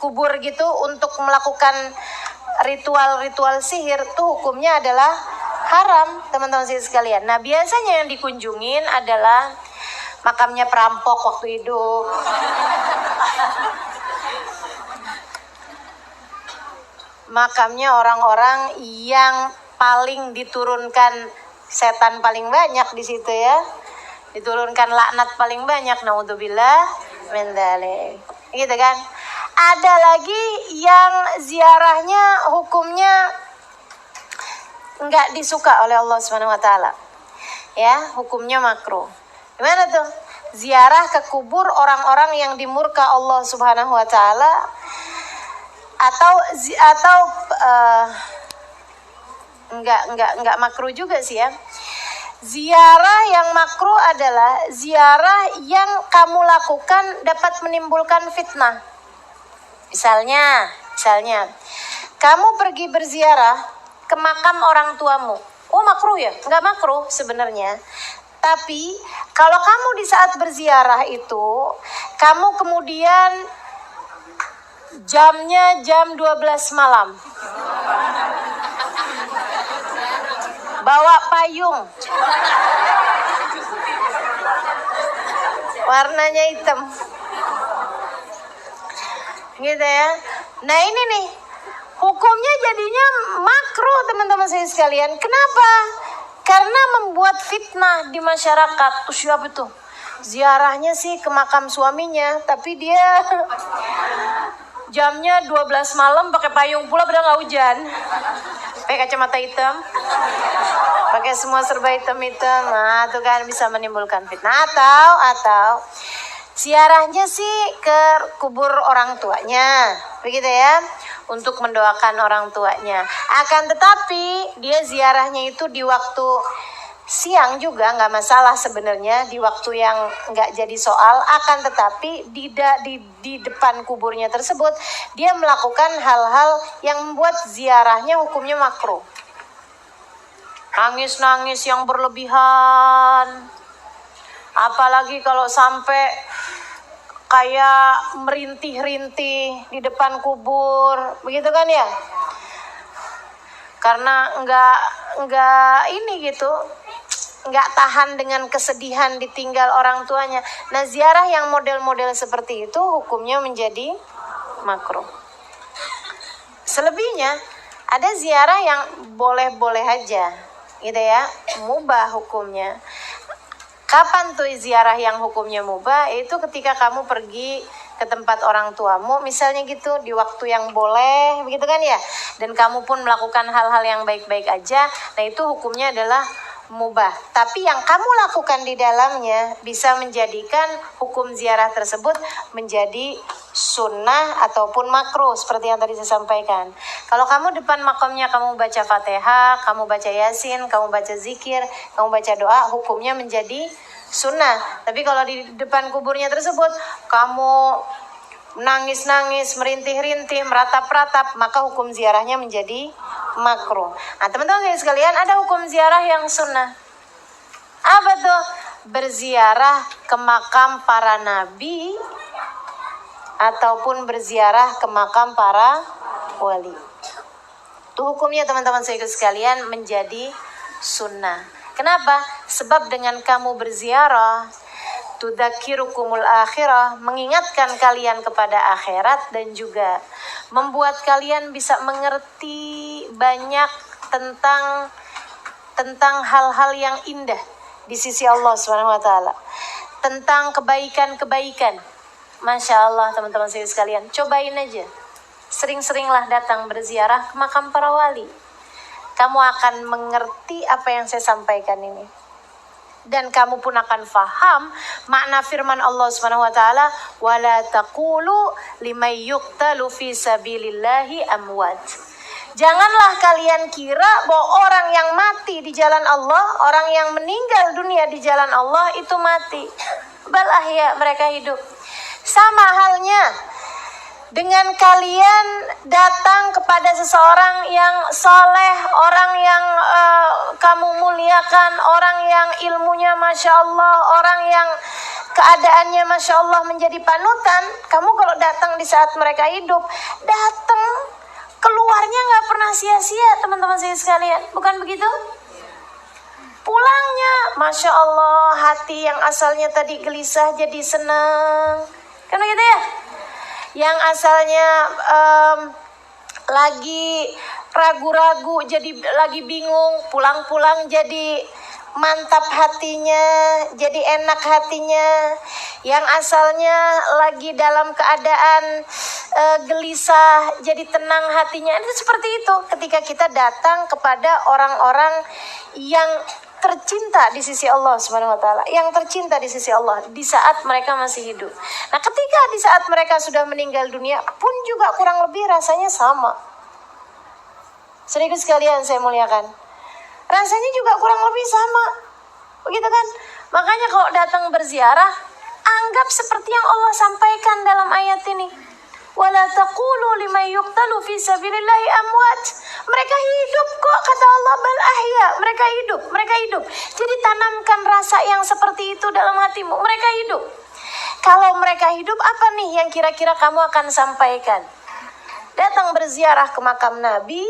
kubur gitu untuk melakukan ritual-ritual sihir, tuh hukumnya adalah haram, teman-teman sekalian. Nah, biasanya yang dikunjungin adalah makamnya perampok waktu hidup. Makamnya orang-orang yang paling diturunkan setan paling banyak di situ ya. Diturunkan laknat paling banyak, naudzubillah min dzalik. Gitu kan? Ada lagi yang ziarahnya hukumnya enggak disuka oleh Allah Subhanahu wa taala. Ya, hukumnya makruh. Gimana tuh? Ziarah ke kubur orang-orang yang dimurka Allah Subhanahu wa taala atau enggak makruh juga sih ya. Ziarah yang makruh adalah ziarah yang kamu lakukan dapat menimbulkan fitnah. Misalnya, kamu pergi berziarah ke makam orang tuamu. Oh, makruh ya? Enggak makruh sebenarnya. Tapi kalau kamu di saat berziarah itu, kamu kemudian Jamnya jam 12 malam. Bawa payung. Warnanya hitam. Gitu ya. Nah ini nih, hukumnya jadinya makruh teman-teman saya sekalian. Kenapa? Karena membuat fitnah di masyarakat. Siapa itu? Ziarahnya sih ke makam suaminya, tapi dia jamnya 12 malam pakai payung pula, padahal nggak hujan. Pakai kacamata hitam, pakai semua serba hitam-hitam. Nah, itu kan bisa menimbulkan fitnah. Atau ziarahnya sih ke kubur orang tuanya, begitu ya, untuk mendoakan orang tuanya. Akan tetapi dia ziarahnya itu di waktu siang juga nggak masalah sebenarnya, di waktu yang nggak jadi soal. Akan tetapi di depan kuburnya tersebut dia melakukan hal-hal yang membuat ziarahnya hukumnya makruh. Nangis-nangis yang berlebihan, apalagi kalau sampai kayak merintih-rintih di depan kubur, begitu kan ya? Karena nggak ini gitu, nggak tahan dengan kesedihan ditinggal orang tuanya. Nah, ziarah yang model-model seperti itu hukumnya menjadi makruh. Selebihnya ada ziarah yang boleh-boleh aja, gitu ya, mubah hukumnya. Kapan tuh ziarah yang hukumnya mubah? Itu ketika kamu pergi ke tempat orang tuamu, misalnya gitu, di waktu yang boleh, begitu kan ya? Dan kamu pun melakukan hal-hal yang baik-baik aja, nah itu hukumnya adalah mubah. Tapi yang kamu lakukan di dalamnya bisa menjadikan hukum ziarah tersebut menjadi sunnah ataupun makruh, seperti yang tadi saya sampaikan. Kalau kamu depan makamnya kamu baca Fatihah, kamu baca Yasin, kamu baca zikir, kamu baca doa, hukumnya menjadi sunnah. Tapi kalau di depan kuburnya tersebut kamu nangis-nangis, merintih-rintih, meratap-ratap, maka hukum ziarahnya menjadi makruh. Nah, teman-teman sekalian, ada hukum ziarah yang sunnah. Apa tuh? Berziarah ke makam para nabi ataupun berziarah ke makam para wali. Itu hukumnya teman-teman sekalian menjadi sunnah. Kenapa? Sebab dengan kamu berziarah, tudzakirukumul akhirah, mengingatkan kalian kepada akhirat, dan juga membuat kalian bisa mengerti banyak tentang hal-hal yang indah di sisi Allah SWT, tentang kebaikan-kebaikan. Masya Allah teman-teman sekalian, cobain aja, sering-seringlah datang berziarah ke makam para wali. Kamu akan mengerti apa yang saya sampaikan ini. Dan kamu pun akan faham makna firman Allah SWT, wala taqulu liman yuqtalu fi sabilillahi amwat. Janganlah kalian kira bahwa orang yang mati di jalan Allah, orang yang meninggal dunia di jalan Allah itu mati. Bal ahya, mereka hidup. Sama halnya dengan kalian datang kepada seseorang yang soleh, orang yang kamu muliakan, orang yang ilmunya Masya Allah, orang yang keadaannya Masya Allah menjadi panutan. Kamu kalau datang di saat mereka hidup, datang keluarnya nggak pernah sia-sia teman-teman saya sekalian, bukan begitu? Pulangnya Masya Allah, hati yang asalnya tadi gelisah jadi senang, kan begitu ya? Yang asalnya lagi ragu-ragu jadi lagi bingung, pulang-pulang jadi mantap hatinya, jadi enak hatinya. Yang asalnya lagi dalam keadaan gelisah jadi tenang hatinya. Itu seperti itu ketika kita datang kepada orang-orang yang tercinta di sisi Allah SWT, yang tercinta di sisi Allah di saat mereka masih hidup. Nah, ketika di saat mereka sudah meninggal dunia pun juga kurang lebih rasanya sama. Sedikit sekalian saya muliakan, rasanya juga kurang lebih sama, begitu kan? Makanya kalau datang berziarah, anggap seperti yang Allah sampaikan dalam ayat ini. Wala taqulu liman yuqtalu fi sabilillahi amwat. Mereka hidup kok, kata Allah, bal ahya. Mereka hidup. Jadi tanamkan rasa yang seperti itu dalam hatimu. Mereka hidup. Kalau mereka hidup, apa nih yang kira-kira kamu akan sampaikan? datang berziarah ke makam Nabi,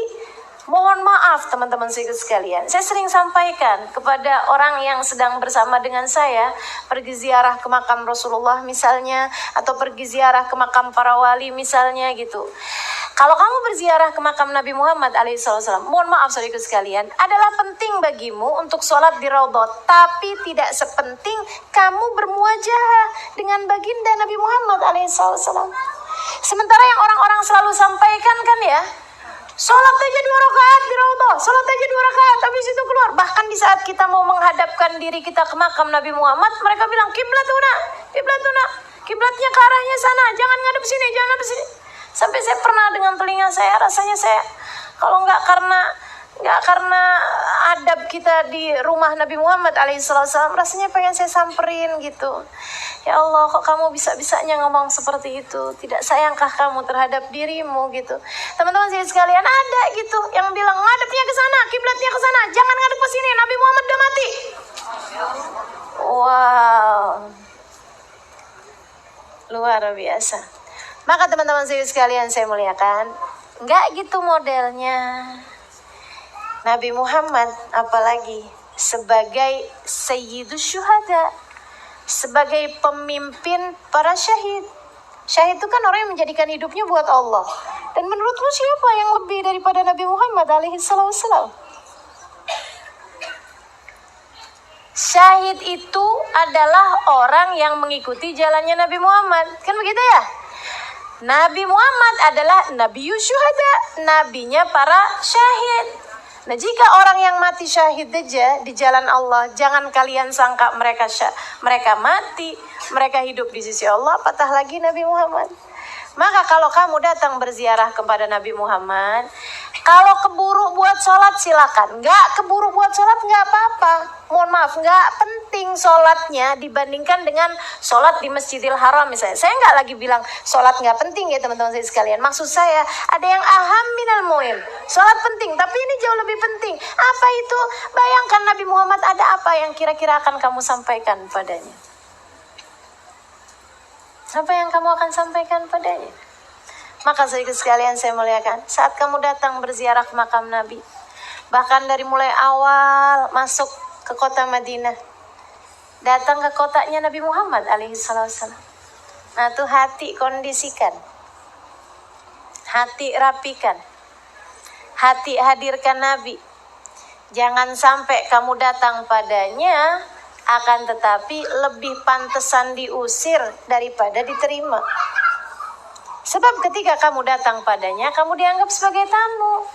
mohon maaf teman-teman sekalian, saya sering sampaikan kepada orang yang sedang bersama dengan saya, pergi ziarah ke makam Rasulullah misalnya, atau pergi ziarah ke makam para wali misalnya gitu. Kalau kamu berziarah ke makam Nabi Muhammad alaihissalam, mohon maaf saudaraku sekalian, adalah penting bagimu untuk sholat di Raudhah, tapi tidak sepenting kamu bermuajahah dengan baginda Nabi Muhammad alaihissalam. Sementara yang orang-orang selalu sampaikan kan ya, sholat aja 2 rakaat di Raudhah, sholat aja 2 rakaat, habis itu keluar. Bahkan di saat kita mau menghadapkan diri kita ke makam Nabi Muhammad, mereka bilang kiblatuna, kiblatnya ke arahnya sana, jangan ngadep sini, jangan ngadep sini. Sampai saya pernah dengan telinga saya, rasanya saya kalau nggak karena adab kita di rumah Nabi Muhammad alaihissalam, rasanya pengen saya samperin gitu. Ya Allah, kok kamu bisa-bisanya ngomong seperti itu? Tidak sayangkah kamu terhadap dirimu gitu? Teman-teman sekalian, ada gitu yang bilang ngadepnya ke sana, kiblatnya ke sana, jangan ngadep ke sini, Nabi Muhammad udah mati. Wow, luar biasa. Maka teman-teman sekalian saya muliakan, nggak gitu modelnya. Nabi Muhammad apalagi sebagai Sayyidus Syuhada, sebagai pemimpin para syahid. Syahid itu kan orang yang menjadikan hidupnya buat Allah. Dan menurutmu siapa yang lebih daripada Nabi Muhammad alaihissalam? Syahid itu adalah orang yang mengikuti jalannya Nabi Muhammad. Kan begitu ya? Nabi Muhammad adalah Nabiyus Syuhada, nabinya para syahid. Nah, jika orang yang mati syahid aja di jalan Allah, jangan kalian sangka mereka mati, mereka hidup di sisi Allah, apatah lagi Nabi Muhammad. Maka kalau kamu datang berziarah kepada Nabi Muhammad, kalau keburu buat sholat silakan, nggak keburu buat sholat nggak apa-apa. Mohon maaf, nggak penting sholatnya dibandingkan dengan sholat di Masjidil Haram misalnya. Saya nggak lagi bilang sholat nggak penting ya teman-teman saya sekalian. Maksud saya ada yang aham minal muhim. Sholat penting, tapi ini jauh lebih penting. Apa itu? Bayangkan Nabi Muhammad, ada apa yang kira-kira akan kamu sampaikan padanya? Apa yang kamu akan sampaikan padanya? Maka sekalian saya muliakan, saat kamu datang berziarah ke makam Nabi, bahkan dari mulai awal masuk ke kota Madinah, datang ke kotanya Nabi Muhammad alaihissalam. Nah tuh hati kondisikan, hati rapikan, hati hadirkan Nabi. Jangan sampai kamu datang padanya, akan tetapi lebih pantesan diusir daripada diterima. Sebab ketika kamu datang padanya, kamu dianggap sebagai tamu.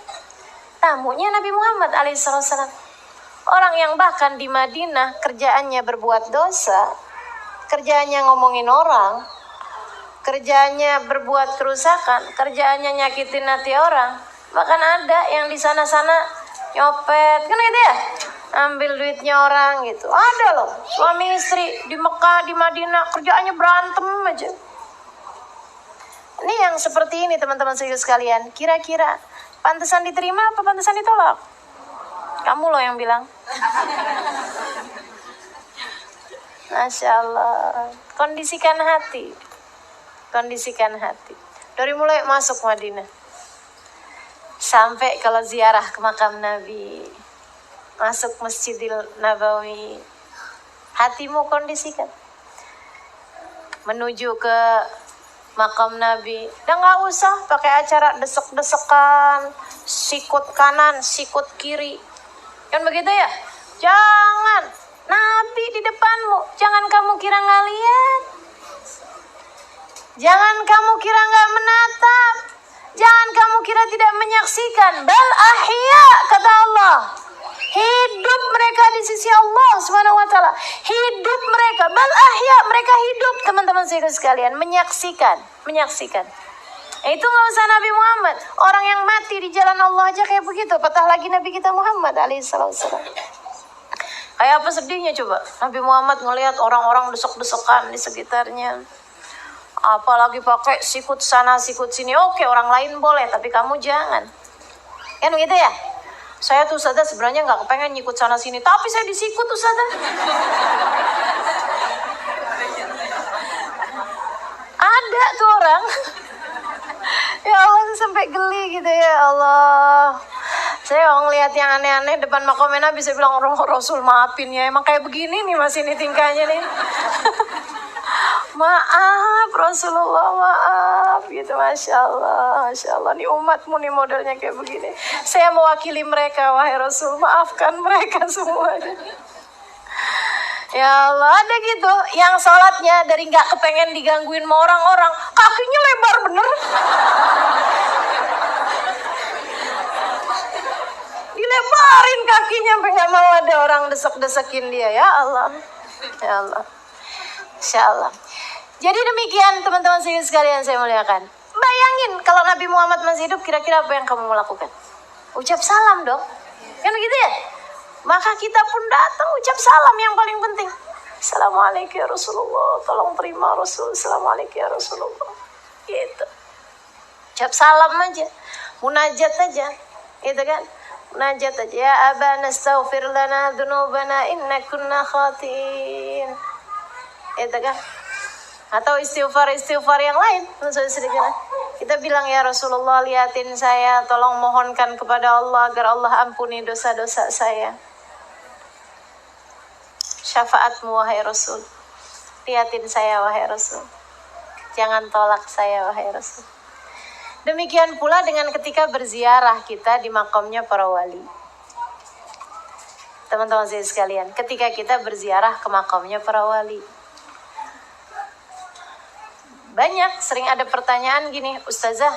Tamunya Nabi Muhammad alaihissalam. Orang yang bahkan di Madinah kerjaannya berbuat dosa, kerjaannya ngomongin orang, kerjaannya berbuat kerusakan, kerjaannya nyakitin hati orang. Bahkan ada yang di sana-sana nyopet, kan gitu ya? Ambil duitnya orang gitu. Ada loh, suami istri di Mekah, di Madinah, kerjaannya berantem aja. Ini yang seperti ini teman-teman sekalian. Kira-kira pantesan diterima apa pantesan ditolak? Kamu loh yang bilang. Masya Allah. Kondisikan hati. Kondisikan hati. Dari mulai masuk Madinah sampai kalau ziarah ke makam Nabi, masuk Masjidil Nabawi, hatimu kondisikan. Menuju ke makam Nabi, dan nggak usah pakai acara desek-desekan, sikut kanan, sikut kiri, kan begitu ya? Jangan, Nabi di depanmu, jangan kamu kira nggak lihat, jangan kamu kira nggak menatap, jangan kamu kira tidak menyaksikan. Bal ahya, kata Allah. Hidup mereka di sisi Allah Subhanahu wa taala. Hidup mereka, bal ahya, mereka hidup teman-teman sekalian, menyaksikan. Itu nggak usah Nabi Muhammad. Orang yang mati di jalan Allah aja kayak begitu. Patah lagi Nabi kita Muhammad alaihissalam. Kayak apa sedihnya coba Nabi Muhammad ngelihat orang-orang desek-desekan di sekitarnya. Apalagi pakai sikut sana sikut sini. Oke, orang lain boleh, tapi kamu jangan. Kan begitu ya? Saya tuh Ustazah sebenarnya nggak kepengen nyikut sana sini, tapi saya disikut Ustazah. Ada tuh orang. Ya Allah, sampai sampai geli gitu ya Allah. Saya kalau ngeliat yang aneh-aneh depan makamnya Nabi, saya bilang, Rasul maafin ya, emang kayak begini nih masih nih tingkahnya nih. Maaf Rasulullah, maaf gitu. Masya Allah, nih umatmu nih modelnya kayak begini. Saya mewakili mereka, wahai Rasul, maafkan mereka semuanya. Ya Allah, ada gitu yang sholatnya dari nggak kepengen digangguin sama orang-orang, kakinya lebar bener. Dilebarin kakinya sampai nggak mau ada orang desek-desekin dia. Ya Allah, ya Allah, Insya Allah. Jadi demikian teman-teman sekalian saya muliakan. Bayangin kalau Nabi Muhammad masih hidup, kira-kira apa yang kamu mau lakukan? Ucap salam dong, kan begitu ya? Maka kita pun datang ucap salam yang paling penting. Assalamualaikum ya Rasulullah, tolong terima Rasul. Assalamualaikum ya Rasulullah. Gitu. Ucap salam aja, munajat aja, gitu kan? Munajat aja. Ya abana astaghfir lana dzunubana inna kunna khatiin. Gitu kan? Atau istighfar yang lain. Kita bilang, ya Rasulullah, liatin saya, tolong mohonkan kepada Allah agar Allah ampuni dosa-dosa saya. Syafaatmu wahai Rasul, liatin saya wahai Rasul, jangan tolak saya wahai Rasul. Demikian pula dengan ketika berziarah kita di makamnya para wali. Teman-teman saya sekalian, ketika kita berziarah ke makamnya para wali, banyak sering ada pertanyaan gini, Ustazah,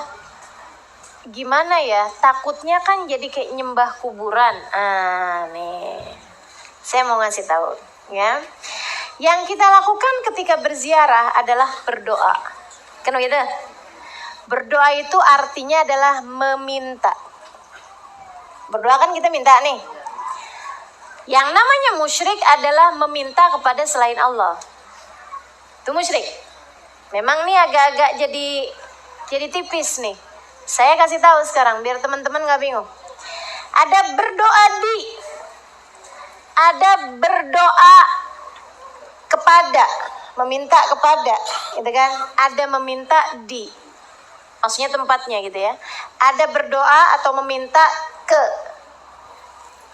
gimana ya, takutnya kan jadi kayak nyembah kuburan. Nih, saya mau ngasih tahu ya. Yang kita lakukan ketika berziarah adalah berdoa. Kan begitu? Berdoa itu artinya adalah meminta. Berdoa kan kita minta nih. Yang namanya musyrik adalah meminta kepada selain Allah. Itu musyrik. Memang nih agak-agak jadi tipis nih. Saya kasih tahu sekarang biar teman-teman nggak bingung. Ada berdoa kepada, meminta kepada, gitu kan? Ada meminta di, maksudnya tempatnya gitu ya. Ada berdoa atau meminta ke,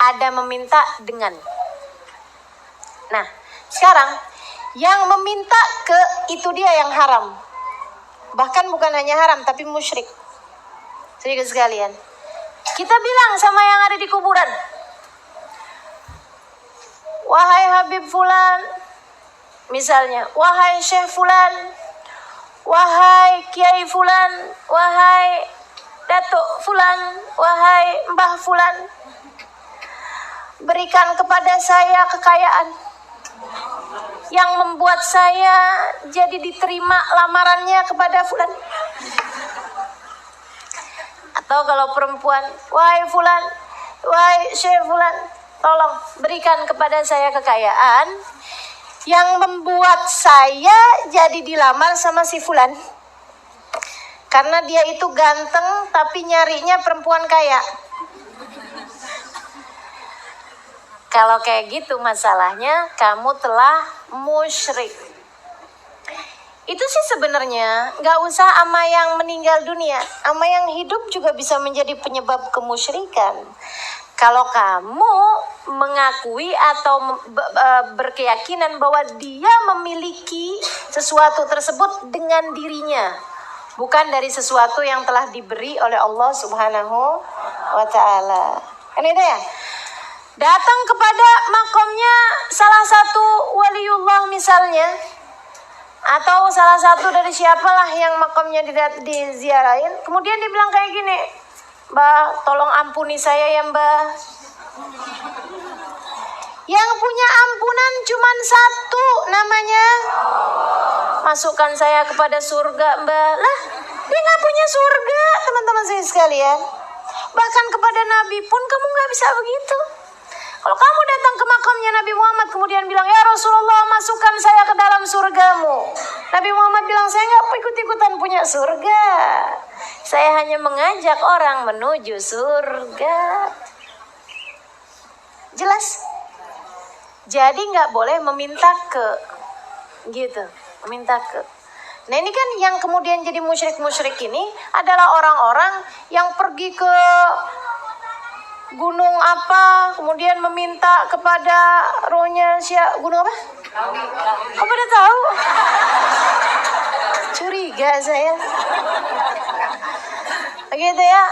ada meminta dengan. Nah, sekarang yang meminta ke itu dia yang haram. Bahkan bukan hanya haram tapi musyrik. Serius sekalian. Kita bilang sama yang ada di kuburan, wahai Habib Fulan, misalnya, wahai Syekh Fulan, wahai Kiai Fulan, wahai Datuk Fulan, wahai Mbah Fulan, berikan kepada saya kekayaan yang membuat saya jadi diterima lamarannya kepada Fulan. Atau kalau perempuan, wahai Fulan, wahai Syekh Fulan, tolong berikan kepada saya kekayaan yang membuat saya jadi dilamar sama si Fulan. Karena dia itu ganteng tapi nyarinya perempuan kaya. Kalau kayak gitu masalahnya kamu telah musyrik. Itu sih sebenarnya gak usah sama yang meninggal dunia, sama yang hidup juga bisa menjadi penyebab kemusyrikan. Kalau kamu mengakui atau berkeyakinan bahwa dia memiliki sesuatu tersebut dengan dirinya, bukan dari sesuatu yang telah diberi oleh Allah Subhanahu wa Ta'ala. Kan itu ya? Datang kepada makamnya salah satu waliullah misalnya, atau salah satu dari siapalah yang makamnya diziarahin, kemudian dibilang kayak gini, Mbah, tolong ampuni saya ya Mbah. Yang punya ampunan cuma satu, namanya masukkan saya kepada surga Mbah. Lah, dia gak punya surga, teman-teman saya sekalian. Bahkan kepada Nabi pun kamu gak bisa begitu. Kalau kamu datang ke makamnya Nabi Muhammad kemudian bilang, ya Rasulullah, masukkan saya ke dalam surgamu. Nabi Muhammad bilang, saya gak ikut-ikutan punya surga. Saya hanya mengajak orang menuju surga. Jelas? Jadi gak boleh meminta ke. Gitu, meminta ke. Nah ini kan yang kemudian jadi musyrik-musyrik ini adalah orang-orang yang pergi ke gunung apa, kemudian meminta kepada rohnya gunung apa? Oh pada tahu? Curiga saya. Begitu ya,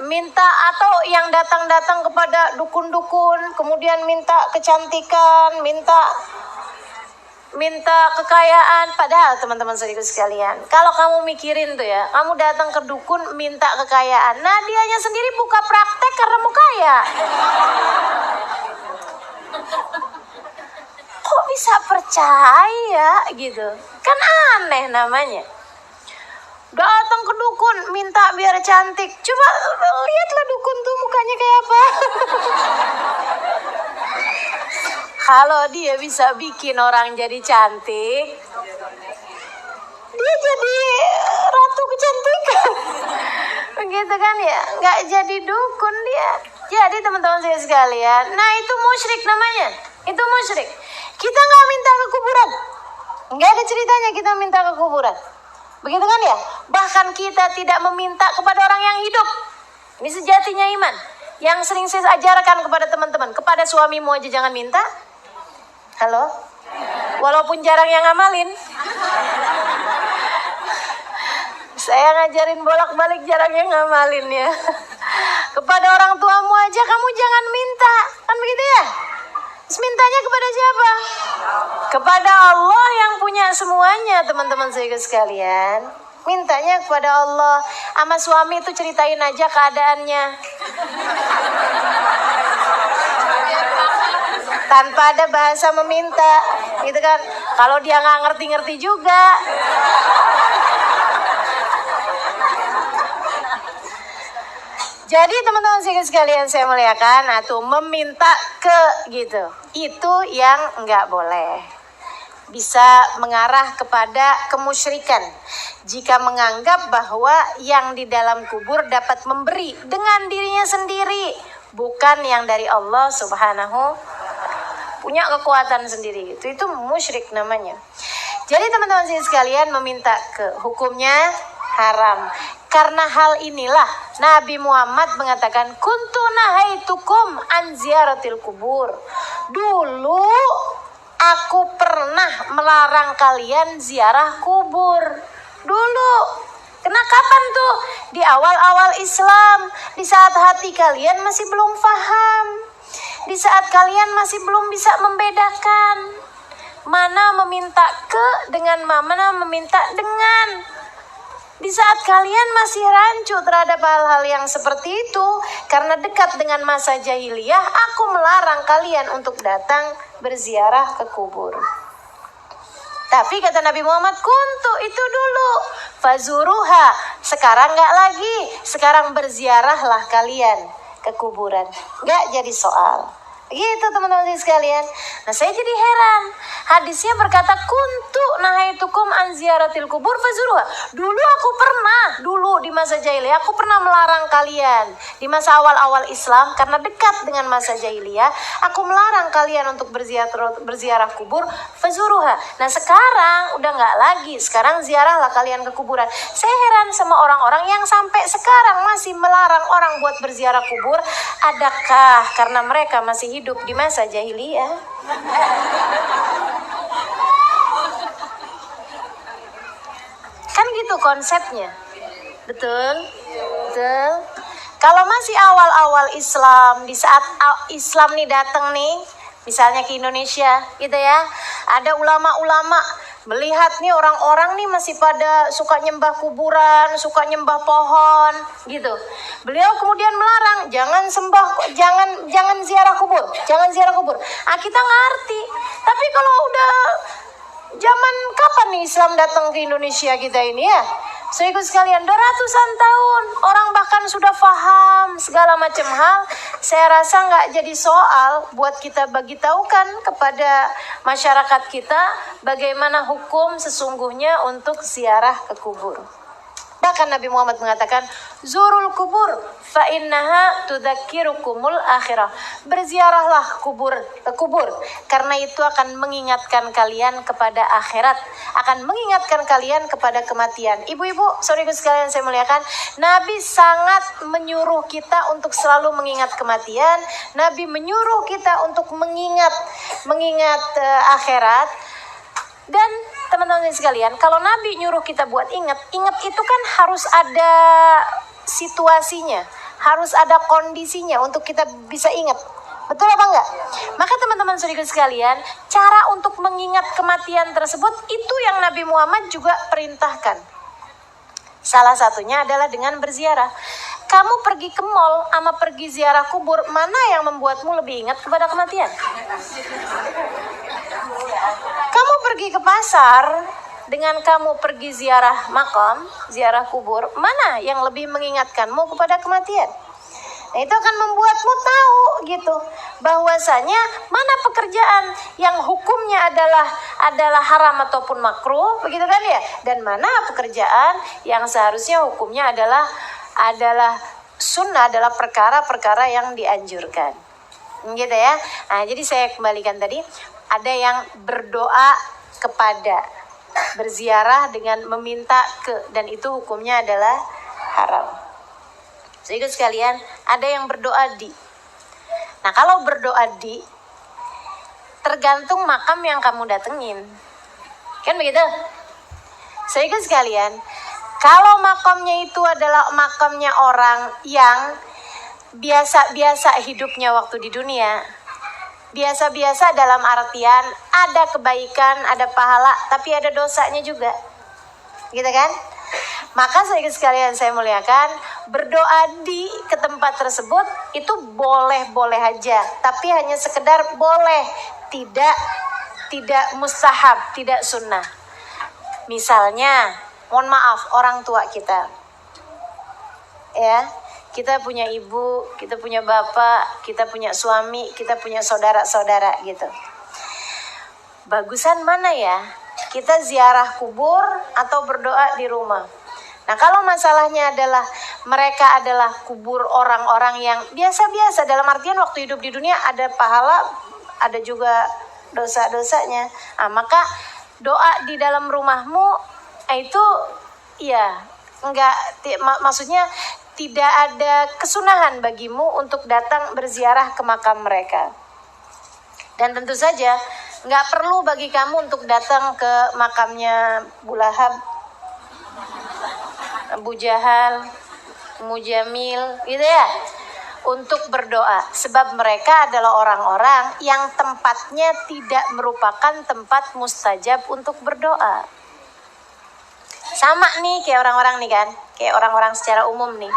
minta atau yang datang-datang kepada dukun-dukun, kemudian minta kecantikan, minta kekayaan. Padahal teman-teman saudaraku sekalian, kalau kamu mikirin tuh ya, kamu datang ke dukun minta kekayaan, nah dianya sendiri buka praktek karena mau kaya. Kok bisa percaya gitu? Kan aneh namanya. Datang ke dukun minta biar cantik. Coba lihatlah dukun tuh mukanya kayak apa. Kalau dia bisa bikin orang jadi cantik, dia jadi ratu kecantikan. Begitu kan ya? Nggak jadi dukun dia. Jadi teman-teman saya sekalian, nah itu musyrik namanya. Itu musyrik. Kita nggak minta ke kuburan. Nggak ada ceritanya kita minta ke kuburan. Begitu kan ya? Bahkan kita tidak meminta kepada orang yang hidup. Ini sejatinya iman. Yang sering saya ajarkan kepada teman-teman. Kepada suamimu aja jangan minta. Halo? Walaupun jarang yang ngamalin. Saya ngajarin bolak-balik, jarang yang ngamalin ya. Kepada orang tuamu aja kamu jangan minta. Kan begitu ya? Terus mintanya kepada siapa? Kepada Allah yang punya semuanya, teman-teman saya sekalian. Mintanya kepada Allah. Sama suami itu ceritain aja keadaannya. Tanpa ada bahasa meminta, gitu kan? Kalau dia nggak ngerti-ngerti juga. Jadi teman-teman sekalian saya muliakan, atau meminta ke gitu, itu yang nggak boleh. Bisa mengarah kepada kemusyrikan jika menganggap bahwa yang di dalam kubur dapat memberi dengan dirinya sendiri, bukan yang dari Allah Subhanahu, punya kekuatan sendiri. Itu musyrik namanya. Jadi teman-teman sekalian, meminta ke hukumnya haram. Karena hal inilah Nabi Muhammad mengatakan, kuntu nahaitukum an ziyaratil kubur. Dulu aku pernah melarang kalian ziarah kubur. Dulu. Karena kapan tuh? Di awal-awal Islam, di saat hati kalian masih belum paham, di saat kalian masih belum bisa membedakan mana meminta ke dengan mana meminta dengan. Di saat kalian masih rancu terhadap hal-hal yang seperti itu, karena dekat dengan masa jahiliyah, aku melarang kalian untuk datang berziarah ke kubur. Tapi kata Nabi Muhammad, kuntu itu dulu, fazuruha, sekarang nggak lagi, sekarang berziarahlah kalian ke kuburan. Nggak jadi soal. Gitu teman-teman sekalian. Nah saya jadi heran. Hadisnya berkata kuntu nahaitukum an ziyaratil kubur fazuruha. Dulu di masa jahiliyah aku pernah melarang kalian. Di masa awal-awal Islam, karena dekat dengan masa jahiliyah, aku melarang kalian untuk berziarah kubur fazuruha. Nah sekarang udah nggak lagi. Sekarang ziarahlah kalian ke kuburan. Saya heran sama orang-orang yang sampai sekarang masih melarang orang buat berziarah kubur. Adakah karena mereka masih hidup di masa jahiliyah? Kan gitu konsepnya. Betul? Betul. Kalau masih awal-awal Islam, di saat Islam nih datang nih, misalnya ke Indonesia gitu ya, ada ulama-ulama melihat nih orang-orang nih masih pada suka nyembah kuburan, suka nyembah pohon gitu. Beliau kemudian melarang, jangan ziarah kubur, jangan ziarah kubur. Kita ngerti. Tapi kalau udah zaman kapan nih Islam datang ke Indonesia kita ini ya? Saudaraku sekalian, udah ratusan tahun, orang bahkan sudah paham segala macam hal. Saya rasa nggak jadi soal buat kita bagi tahukan kepada masyarakat kita bagaimana hukum sesungguhnya untuk ziarah ke kubur. Bahkan Bahkan Nabi Muhammad mengatakan, zurul kubur fa innaha tudzakirukumul akhirah. Berziarahlah kubur karena itu akan mengingatkan kalian kepada akhirat, akan mengingatkan kalian kepada kematian. Ibu-ibu, saudaraku sekalian saya muliakan, Nabi sangat menyuruh kita untuk selalu mengingat kematian. Nabi menyuruh kita untuk mengingat akhirat. Dan teman-teman sekalian, kalau Nabi nyuruh kita buat ingat itu kan harus ada situasinya, harus ada kondisinya untuk kita bisa ingat. Betul apa enggak? Maka teman-teman saudara sekalian, cara untuk mengingat kematian tersebut itu yang Nabi Muhammad juga perintahkan. Salah satunya adalah dengan berziarah. Kamu pergi ke mall sama pergi ziarah kubur, mana yang membuatmu lebih ingat kepada kematian? Kamu pergi ke pasar dengan kamu pergi ziarah makam, ziarah kubur, mana yang lebih mengingatkanmu kepada kematian? Nah, itu akan membuatmu tahu gitu bahwasanya mana pekerjaan yang hukumnya adalah haram ataupun makruh, begitu kan ya? Dan mana pekerjaan yang seharusnya hukumnya adalah sunnah, adalah perkara-perkara yang dianjurkan. Gitu ya. Nah, jadi saya kembalikan tadi, ada yang berdoa kepada, berziarah dengan meminta ke, dan itu hukumnya adalah haram. Saudara sekalian, ada yang berdoa di. Nah, kalau berdoa di, tergantung makam yang kamu datengin. Kan begitu? Saudara sekalian, kalau makamnya itu adalah makamnya orang yang biasa-biasa hidupnya waktu di dunia, biasa-biasa dalam artian ada kebaikan, ada pahala, tapi ada dosanya juga, gitu kan? Maka sekalian saya muliakan, berdoa di ke tempat tersebut itu boleh-boleh aja, tapi hanya sekedar boleh, tidak mustahab, tidak sunnah. Misalnya, mohon maaf, orang tua kita, ya, kita punya ibu, kita punya bapak, kita punya suami, kita punya saudara-saudara gitu. Bagusan mana ya? Kita ziarah kubur atau berdoa di rumah? Nah, kalau masalahnya adalah mereka adalah kubur orang-orang yang biasa-biasa, dalam artian waktu hidup di dunia ada pahala, ada juga dosa-dosanya. Nah, maka doa di dalam rumahmu itu ya maksudnya tidak ada kesunahan bagimu untuk datang berziarah ke makam mereka. Dan tentu saja nggak perlu bagi kamu untuk datang ke makamnya Abu Lahab, Abu Jahal, Mujamil, gitu ya, untuk berdoa. Sebab mereka adalah orang-orang yang tempatnya tidak merupakan tempat mustajab untuk berdoa. Sama nih kayak orang-orang nih kan, kayak orang-orang secara umum nih.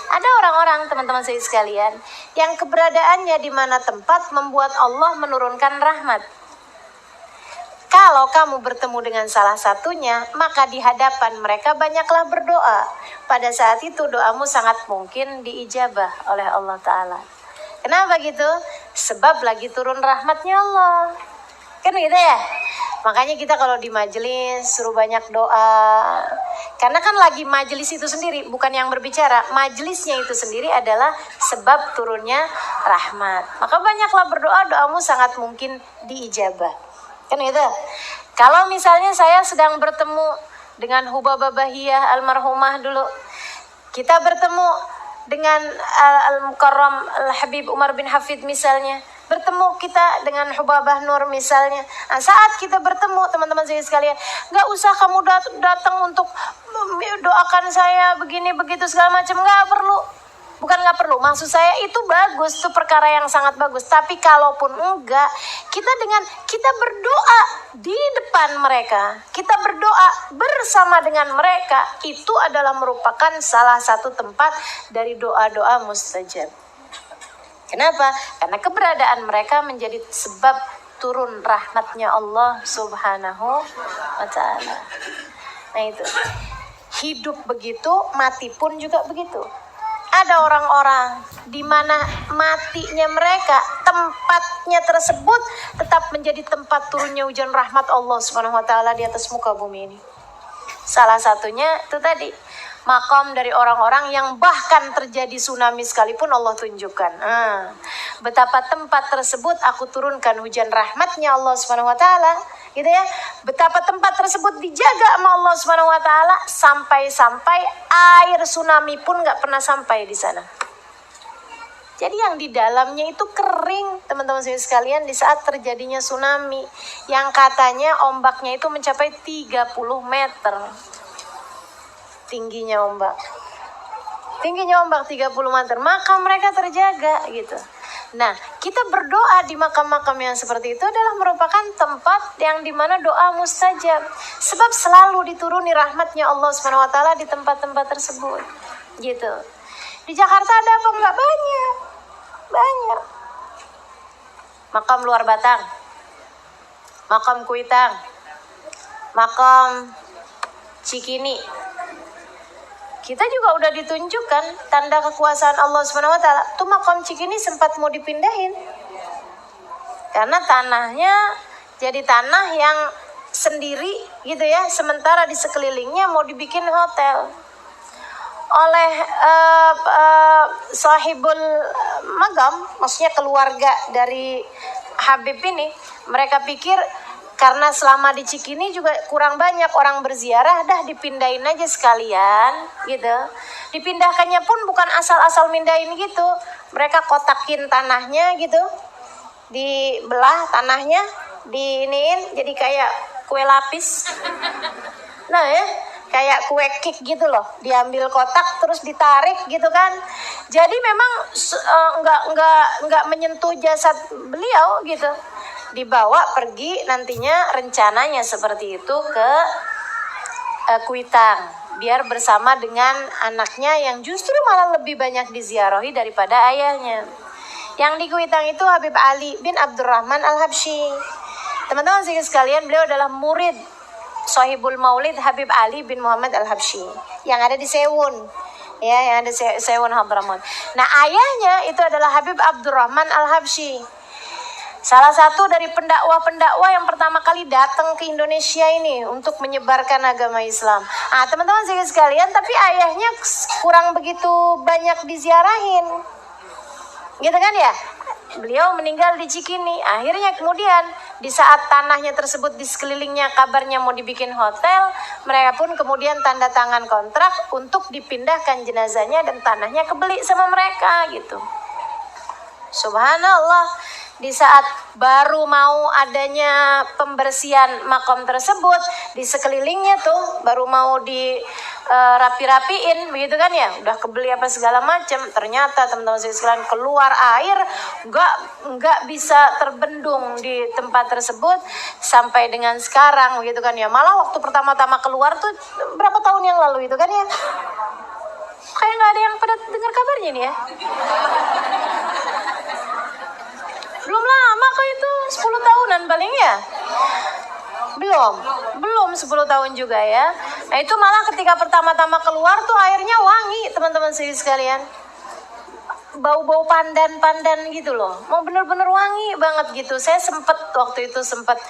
Ada orang-orang, teman-teman saya sekalian, yang keberadaannya di mana tempat membuat Allah menurunkan rahmat. Kalau kamu bertemu dengan salah satunya, maka di hadapan mereka banyaklah berdoa. Pada saat itu doamu sangat mungkin diijabah oleh Allah Ta'ala. Kenapa gitu? Sebab lagi turun rahmatnya Allah. Kan gitu ya? Makanya kita kalau di majelis suruh banyak doa. Karena kan lagi majelis itu sendiri, bukan yang berbicara. Majelisnya itu sendiri adalah sebab turunnya rahmat. Maka banyaklah berdoa, doamu sangat mungkin diijabah. Kan gitu. Kalau misalnya saya sedang bertemu dengan Hubabah Bahiyah almarhumah dulu, kita bertemu dengan Al-Mukarram Al-Habib Umar bin Hafid misalnya, bertemu kita dengan Hubabah Nur misalnya. Nah, saat kita bertemu, teman-teman saya sekalian, nggak usah kamu datang untuk doakan saya begini begitu segala macam, nggak perlu. Bukan nggak perlu, maksud saya itu bagus, itu perkara yang sangat bagus. Tapi kalaupun enggak, kita berdoa di depan mereka, kita berdoa bersama dengan mereka, itu adalah merupakan salah satu tempat dari doa-doa mustajab. Kenapa? Karena keberadaan mereka menjadi sebab turun rahmatnya Allah Subhanahu wa Ta'ala. Nah itu, hidup begitu, mati pun juga begitu. Ada orang-orang di mana matinya mereka, tempatnya tersebut tetap menjadi tempat turunnya hujan rahmat Allah Subhanahu wa Ta'ala di atas muka bumi ini. Salah satunya itu tadi, makam dari orang-orang yang bahkan terjadi tsunami sekalipun Allah tunjukkan. Betapa tempat tersebut aku turunkan hujan rahmatnya Allah Subhanahu wa taala, gitu ya. Betapa tempat tersebut dijaga sama Allah Subhanahu wa taala sampai-sampai air tsunami pun nggak pernah sampai di sana. Jadi yang di dalamnya itu kering, teman-teman sekalian, di saat terjadinya tsunami yang katanya ombaknya itu mencapai 30 meter. Tingginya ombak 30 meter, maka mereka terjaga gitu. Nah, kita berdoa di makam-makam yang seperti itu adalah merupakan tempat yang dimana doa mustajab, sebab selalu dituruni rahmatnya Allah Subhanahu wa taala di tempat-tempat tersebut gitu. Di Jakarta ada apa enggak? Banyak. Makam Luar Batang, makam Kuitang, makam Cikini. Kita juga udah ditunjukkan tanda kekuasaan Allah Subhanahu wa taala. Tuh makam Cikini sempat mau dipindahin. Karena tanahnya jadi tanah yang sendiri gitu ya, sementara di sekelilingnya mau dibikin hotel. Oleh sahibul magam, maksudnya keluarga dari Habib ini, mereka pikir karena selama di Cikini juga kurang banyak orang berziarah, dah dipindahin aja sekalian gitu. Dipindahkannya pun bukan asal-asal mindahin gitu, mereka kotakin tanahnya gitu, dibelah tanahnya, diiniin jadi kayak kue lapis. Nah ya, kayak kue cake gitu loh, diambil kotak terus ditarik gitu kan. Jadi memang nggak menyentuh jasad beliau gitu, dibawa pergi nantinya rencananya seperti itu ke Kuitang, biar bersama dengan anaknya yang justru malah lebih banyak diziarahi daripada ayahnya. Yang di Kuitang itu Habib Ali bin Abdurrahman Al-Habsyi. Teman-teman sekalian, beliau adalah murid Sohibul Maulid Habib Ali bin Muhammad Al-Habsyi yang ada di Sewun, ya, yang ada Sewun Hadramaut. Nah, ayahnya itu adalah Habib Abdurrahman Al-Habsyi, salah satu dari pendakwah-pendakwah yang pertama kali datang ke Indonesia ini untuk menyebarkan agama Islam. Ah, teman-teman sekalian, tapi ayahnya kurang begitu banyak diziarahin, gitu kan ya? Beliau meninggal di Cikini. Akhirnya kemudian di saat tanahnya tersebut di sekelilingnya kabarnya mau dibikin hotel, mereka pun kemudian tanda tangan kontrak untuk dipindahkan jenazahnya dan tanahnya kebeli sama mereka gitu. Subhanallah, di saat baru mau adanya pembersihan makam tersebut, di sekelilingnya tuh baru mau rapi-rapiin begitu kan ya, udah kebeli apa segala macam, ternyata teman-teman sekalian keluar air nggak bisa terbendung di tempat tersebut sampai dengan sekarang begitu kan ya. Malah waktu pertama-tama keluar tuh berapa tahun yang lalu itu kan ya, kayak nggak ada yang pada dengar kabarnya nih ya. Belum lama kok itu, 10 tahunan paling ya. Belum 10 tahun juga ya. Nah, itu malah ketika pertama-tama keluar tuh airnya wangi, teman-teman sekalian. Bau-bau pandan-pandan gitu loh. Mau bener-bener wangi banget gitu. Saya waktu itu sempat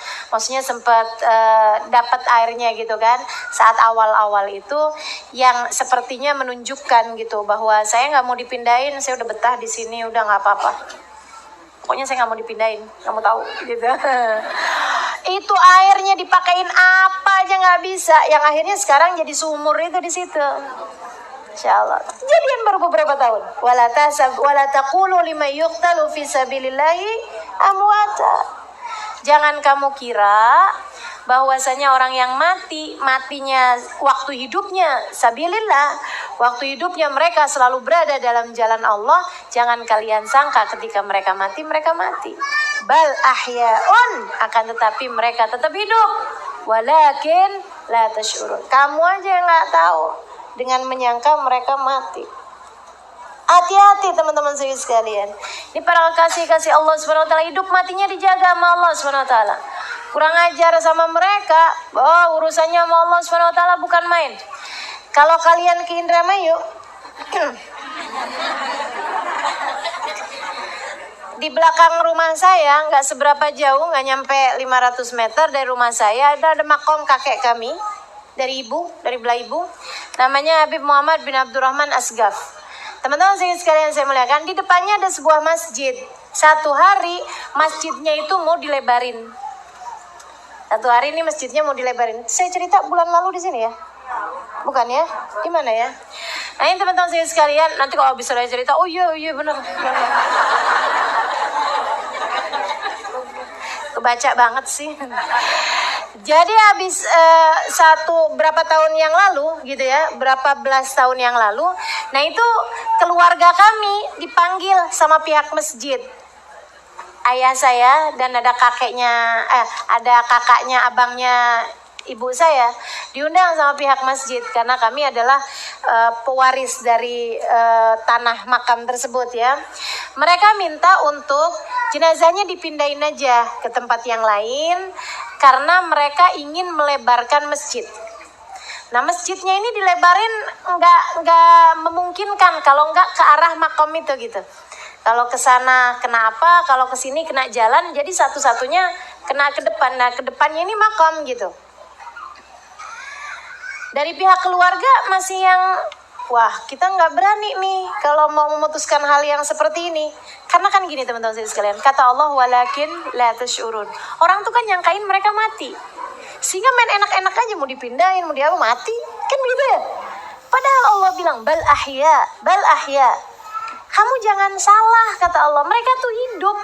dapat airnya gitu kan. Saat awal-awal itu yang sepertinya menunjukkan gitu bahwa saya nggak mau dipindahin, saya udah betah di sini, udah nggak apa-apa. Pokoknya saya nggak mau dipindahin, nggak mau tahu gitu. Itu airnya dipakein apa aja nggak bisa, yang akhirnya sekarang jadi sumur itu di situ. Insyaallah. Kejadian baru beberapa tahun. Wala taqulu liman yuqtalu fi sabilillahi amwata. Jangan kamu kira bahwasanya orang yang matinya waktu hidupnya sabilillah, waktu hidupnya mereka selalu berada dalam jalan Allah. Jangan kalian sangka ketika mereka mati. Bal ahyaun, akan tetapi mereka tetap hidup. Walakin la tash'urun. Kamu aja yang nggak tahu dengan menyangka mereka mati. Hati-hati teman-teman sekalian. Ini para kasih Allah Subhanahu wa taala, hidup matinya dijaga sama Allah Subhanahu wa taala. Kurang ajar sama mereka. Oh, urusannya sama Allah Subhanahu wa taala bukan main. Kalau kalian ke Indramayu di belakang rumah saya, nggak seberapa jauh, nggak nyampe 500 meter dari rumah saya, ada makam kakek kami. dari belah ibu. Namanya Habib Muhammad bin Abdurrahman Asgaf. Teman-teman sekalian saya muliakan, di depannya ada sebuah masjid. Satu hari masjidnya itu mau dilebarin. Satu hari ini masjidnya mau dilebarin. Saya cerita bulan lalu di sini ya? Bukan ya? Gimana ya? Nah ini teman-teman sekalian, nanti kalau bisa saya cerita, oh iya benar. Kebaca banget sih. Jadi habis berapa tahun yang lalu gitu ya, berapa belas tahun yang lalu, nah itu keluarga kami dipanggil sama pihak masjid. Ayah saya dan ada kakaknya, abangnya ibu saya diundang sama pihak masjid karena kami adalah pewaris dari tanah makam tersebut ya. Mereka minta untuk jenazahnya dipindahin aja ke tempat yang lain karena mereka ingin melebarkan masjid. Nah masjidnya ini dilebarin nggak memungkinkan kalau nggak ke arah makam itu gitu. Kalau ke sana kena apa, kalau ke sini kena jalan, jadi satu-satunya kena ke depan. Nah ke depannya ini makam gitu. Dari pihak keluarga masih yang, wah kita nggak berani nih kalau mau memutuskan hal yang seperti ini. Karena kan gini teman-teman sekalian, kata Allah walakin la tash'urun. Orang tuh kan nyangkain mereka mati. Sehingga main enak-enak aja mau dipindahin, mau diapa mati. Kan begitu ya? Padahal Allah bilang bal ahya. Kamu jangan salah kata Allah, mereka tuh hidup.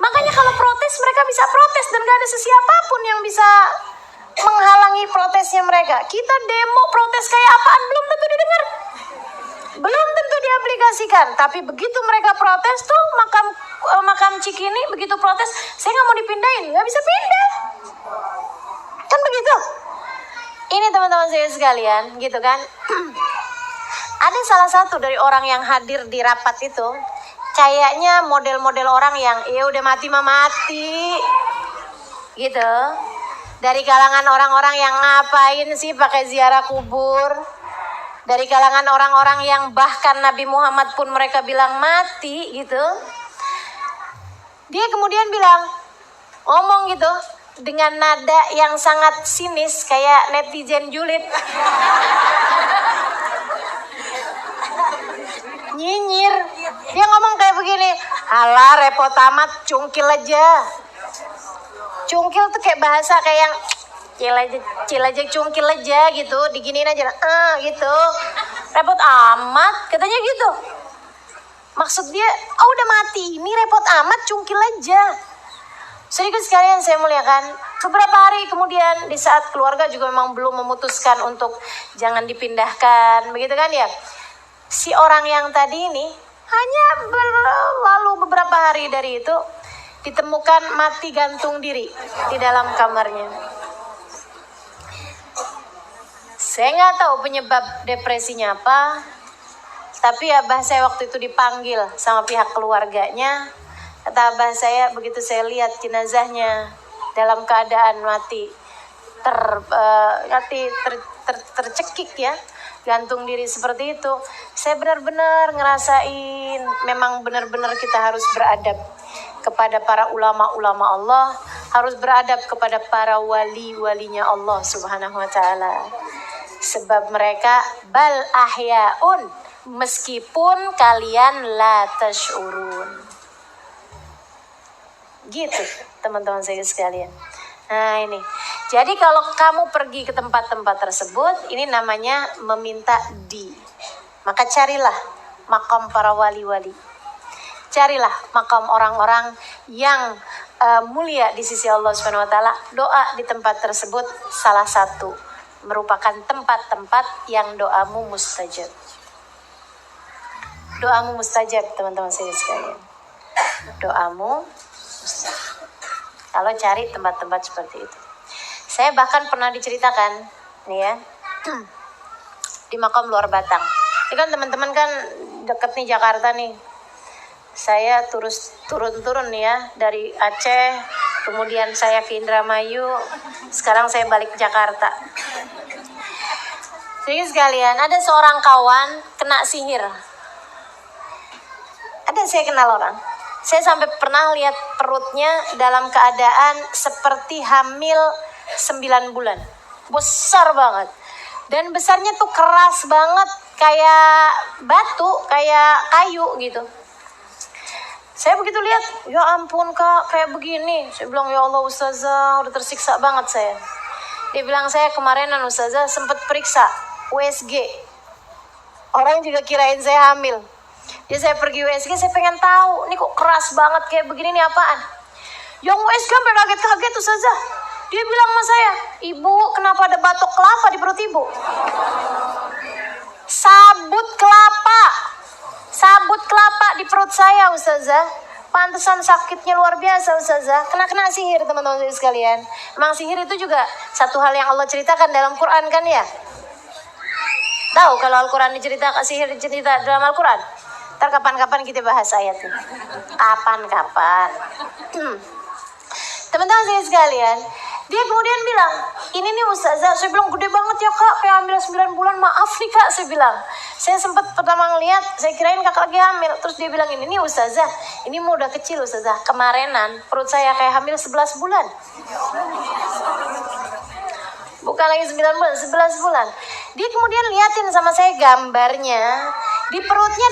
Makanya kalau protes mereka bisa protes dan gak ada sesiapapun yang bisa menghalangi protesnya mereka. Kita demo protes kayak apaan belum tentu didengar, belum tentu diaplikasikan. Tapi begitu mereka protes tuh makam Cikini begitu protes, saya nggak mau dipindahin, nggak bisa pindah. Kan begitu. Ini teman-teman saya sekalian, gitu kan. Ada salah satu dari orang yang hadir di rapat itu, kayaknya model-model orang yang ya udah mati mah mati, gitu. Dari kalangan orang-orang yang ngapain sih pakai ziarah kubur. Dari kalangan orang-orang yang bahkan Nabi Muhammad pun mereka bilang mati gitu. Dia kemudian ngomong gitu dengan nada yang sangat sinis kayak netizen julid. Nyinyir. Dia ngomong kayak begini, alah repot amat, cungkil aja. Cungkil tuh kayak bahasa kayak yang cil aja cungkil aja gitu, diginiin aja gitu. Repot amat katanya gitu. Maksud dia, udah mati ini repot amat, cungkil aja. Sedikit sekalian saya muliakan, beberapa hari kemudian di saat keluarga juga memang belum memutuskan untuk jangan dipindahkan, begitu kan ya. Si orang yang tadi ini hanya berlalu beberapa hari dari itu ditemukan mati gantung diri di dalam kamarnya. Saya nggak tahu penyebab depresinya apa, tapi abah saya waktu itu dipanggil sama pihak keluarganya. Kata abah saya, begitu saya lihat jenazahnya dalam keadaan mati, tercekik ya, gantung diri seperti itu, saya benar-benar ngerasain memang benar-benar kita harus beradab kepada para ulama-ulama Allah, harus beradab kepada para wali-walinya Allah Subhanahu wa taala. Sebab mereka bal ahyaun, meskipun kalian la tash'urun. Gitu teman-teman saya sekalian. Nah ini, jadi kalau kamu pergi ke tempat-tempat tersebut, ini namanya meminta maka carilah makam para wali-wali. Carilah makam orang-orang yang mulia di sisi Allah Subhanahu wa taala. Doa di tempat tersebut salah satu merupakan tempat-tempat yang doamu mustajab. Doamu mustajab teman-teman saya sekalian. Doamu mustajab. Kalau cari tempat-tempat seperti itu. Saya bahkan pernah diceritakan nih ya, di makam Luar Batang. Ini kan teman-teman kan deket nih Jakarta nih. Saya turun-turun nih ya dari Aceh, kemudian saya ke Indramayu, sekarang saya balik ke Jakarta. Jadi sekalian, ada seorang kawan kena sihir. Saya kenal orang. Saya sampai pernah lihat perutnya dalam keadaan seperti hamil 9 bulan. besar banget. Dan besarnya tuh keras banget, kayak batu, kayak kayu gitu. Saya begitu lihat, ya ampun kak, kayak begini. Saya bilang, ya Allah ustazah, udah tersiksa banget saya. Dia bilang, saya kemarinan ustazah sempat periksa USG. Orang juga kirain saya hamil. Jadi saya pergi USG, saya pengen tahu, ini kok keras banget kayak begini, ini apaan? Yang USG sampai kaget-kaget ustazah. Dia bilang sama saya, ibu kenapa ada batok kelapa di perut ibu? Sabut kelapa di perut saya ustazah. Pantesan sakitnya luar biasa ustazah. Kena sihir teman-teman sekalian. Emang sihir itu juga satu hal yang Allah ceritakan dalam Quran kan ya? Tahu kalau Al-Quran diceritakan, sihir dicerita dalam Al-Quran? Ntar kapan-kapan kita bahas ayatnya. Kapan-kapan. Teman-teman sekalian, dia kemudian bilang, ini nih ustazah. Saya bilang, gede banget ya kak, kayak hamil 9 bulan. Maaf nih kak, saya bilang. Saya sempat pertama ngeliat, saya kirain kakak lagi hamil. Terus dia bilang, ini nih ustazah, ini mau udah kecil ustazah. Kemarinan perut saya kayak hamil 11 bulan. Bukan lagi 9 bulan, 11 bulan. Dia kemudian liatin sama saya gambarnya. Di perutnya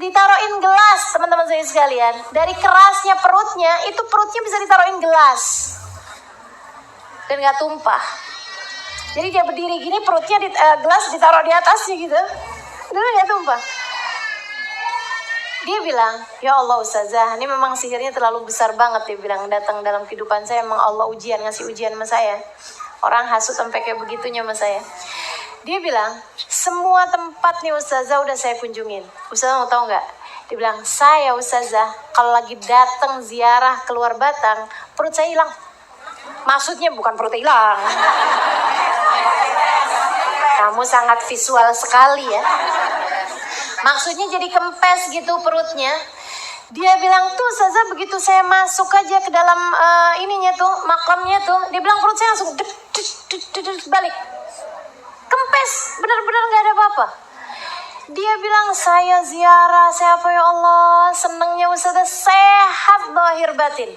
ditaruhin gelas, teman-teman saya sekalian. Dari kerasnya perutnya, itu perutnya bisa ditaruhin gelas. Dan gak tumpah. Jadi dia berdiri gini, perutnya gelas ditaruh di atasnya gitu. Dan gak tumpah. Dia bilang, ya Allah ustazah, ini memang sihirnya terlalu besar banget. Dia bilang, datang dalam kehidupan saya, memang Allah ngasih ujian sama saya. Orang hasut sampai kayak begitunya sama saya. Dia bilang, semua tempat nih ustazah udah saya kunjungin. Ustazah mau tahu nggak? Dia bilang, saya ustazah kalau lagi datang ziarah keluar Batang, perut saya hilang. Maksudnya bukan perut hilang. Kamu sangat visual sekali ya. Maksudnya jadi kempes gitu perutnya. Dia bilang tuh ustazah begitu saya masuk aja ke dalam ininya tuh, makamnya tuh, dia bilang perut saya langsung balik. Kempes, benar-benar gak ada apa-apa. Dia bilang, saya ziarah, saya apa ya Allah, senengnya ustazah, sehat zahir batin.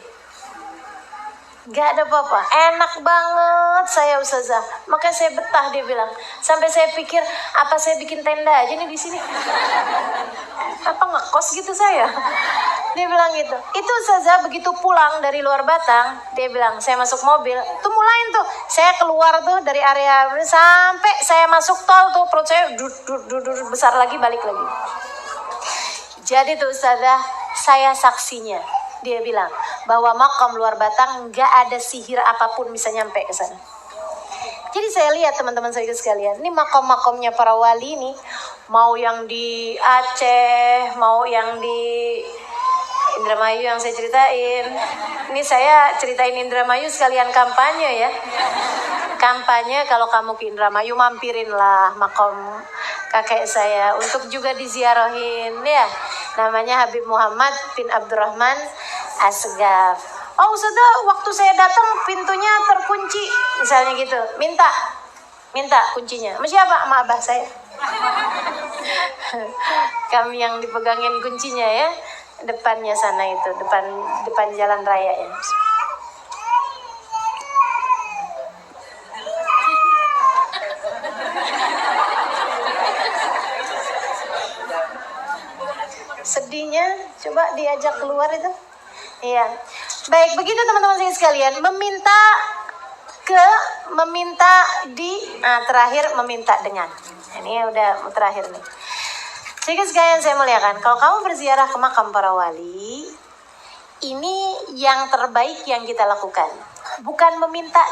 Gak ada apa-apa, enak banget saya ustazah. Makanya saya betah, dia bilang. Sampai saya pikir, apa saya bikin tenda aja nih di sini? Apa ngekos gitu saya? Dia bilang gitu. Itu ustazah begitu pulang dari luar Batang, dia bilang, saya masuk mobil, tuh mulain tuh. Saya keluar tuh dari area, sampai saya masuk tol tuh, perut saya besar lagi, balik lagi. Jadi tuh ustazah, saya saksinya. Dia bilang bahwa makam luar Batang nggak ada sihir apapun bisa nyampe ke sana. Jadi saya lihat teman-teman saya sekalian, ini makam-makamnya para wali ini, mau yang di Aceh, mau yang di Indramayu yang saya ceritain. Ini saya ceritain Indramayu sekalian kampanye ya. Kampanye kalau kamu ke Indramayu mampirinlah makam kakek saya untuk juga diziarahin ya. Namanya Habib Muhammad bin Abdurrahman Asgaf. Oh ustazah, waktu saya datang pintunya terkunci misalnya gitu. Minta kuncinya. Sama siapa? Sama abah saya. Kami yang dipegangin kuncinya ya. Depannya sana itu, depan jalan raya ya. Sedihnya coba diajak keluar itu. Iya. Baik, begitu teman-teman saya sekalian, terakhir meminta dengan. Ini udah terakhir nih. Jadi sekalian saya muliakan, kalau kamu berziarah ke makam para wali, ini yang terbaik yang kita lakukan. Bukan meminta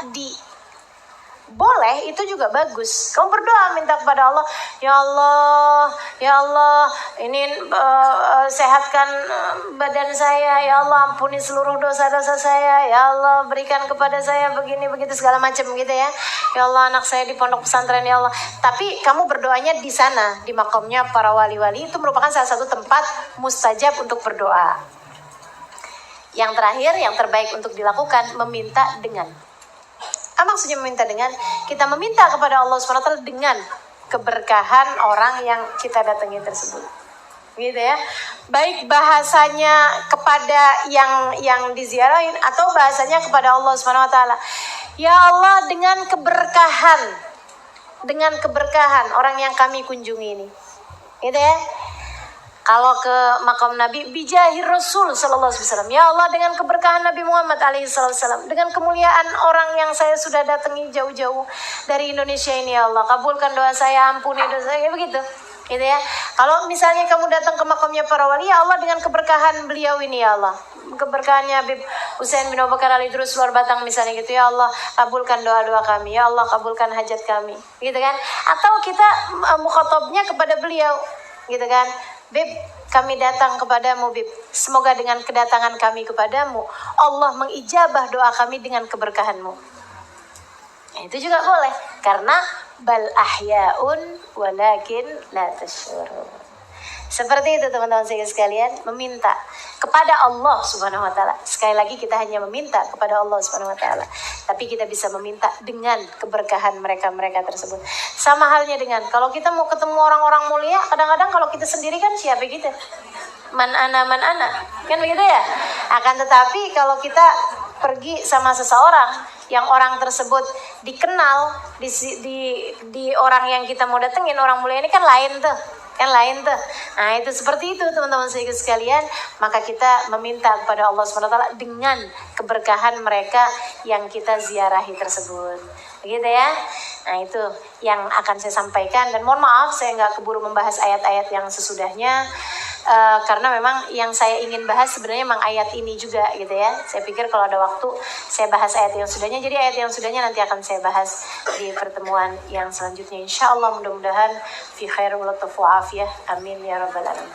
boleh, itu juga bagus. Kamu berdoa minta kepada Allah, ya Allah, ini sehatkan badan saya, ya Allah ampuni seluruh dosa-dosa saya, ya Allah berikan kepada saya begini begitu segala macam gitu ya. Ya Allah anak saya di pondok pesantren ya Allah. Tapi kamu berdoanya di sana, di makamnya para wali-wali, itu merupakan salah satu tempat mustajab untuk berdoa. Yang terakhir, yang terbaik untuk dilakukan, meminta dengan. Apa maksudnya meminta dengan? Kita meminta kepada Allah SWT dengan keberkahan orang yang kita datangi tersebut. Gitu ya. Baik bahasanya kepada yang diziarahin atau bahasanya kepada Allah SWT. Ya Allah, dengan keberkahan orang yang kami kunjungi ini, gitu ya. Kalau ke makam Nabi, bijahir Rasul sallallahu alaihi wasallam. Ya Allah, dengan keberkahan Nabi Muhammad alaihi wasallam, dengan kemuliaan orang yang saya sudah datangi jauh-jauh dari Indonesia ini, ya Allah, kabulkan doa saya, ampuni dosa saya, begitu. Gitu ya. Kalau misalnya kamu datang ke makamnya para wali, ya Allah, dengan keberkahan beliau ini, ya Allah, keberkahannya Habib Husain bin Abu Bakar Ali Idrus Luar Batang misalnya, gitu, ya Allah, kabulkan doa-doa kami, ya Allah, kabulkan hajat kami, gitu kan. Atau kita mukhatabnya kepada beliau, gitu kan. Bib, kami datang kepadamu, Bib. Semoga dengan kedatangan kami kepadamu, Allah mengijabah doa kami dengan keberkahanmu. Nah, itu juga boleh, karena bal ahyaun walakin la tashurun. Seperti itu teman-teman sekalian, meminta kepada Allah Subhanahu wa taala. Sekali lagi, kita hanya meminta kepada Allah Subhanahu wa taala, tapi kita bisa meminta dengan keberkahan mereka tersebut. Sama halnya dengan kalau kita mau ketemu orang-orang mulia, kadang-kadang kalau kita sendiri kan siapa kita? Man ana, kan begitu ya? Akan tetapi kalau kita pergi sama seseorang yang orang tersebut dikenal di orang yang kita mau datengin, orang mulia ini kan lain tuh. Nah, itu seperti itu teman-teman sekalian. Maka kita meminta kepada Allah SWT dengan keberkahan mereka yang kita ziarahi tersebut, begitu ya. Nah, itu yang akan saya sampaikan, dan mohon maaf saya nggak keburu membahas ayat-ayat yang sesudahnya, karena memang yang saya ingin bahas sebenarnya memang ayat ini juga, gitu ya. Saya pikir kalau ada waktu saya bahas ayat yang sudahnya. Jadi ayat yang sudahnya nanti akan saya bahas di pertemuan yang selanjutnya, insya Allah. Mudah-mudahan fi khair wa lataf wa afiyah, amin ya rabbal alamin.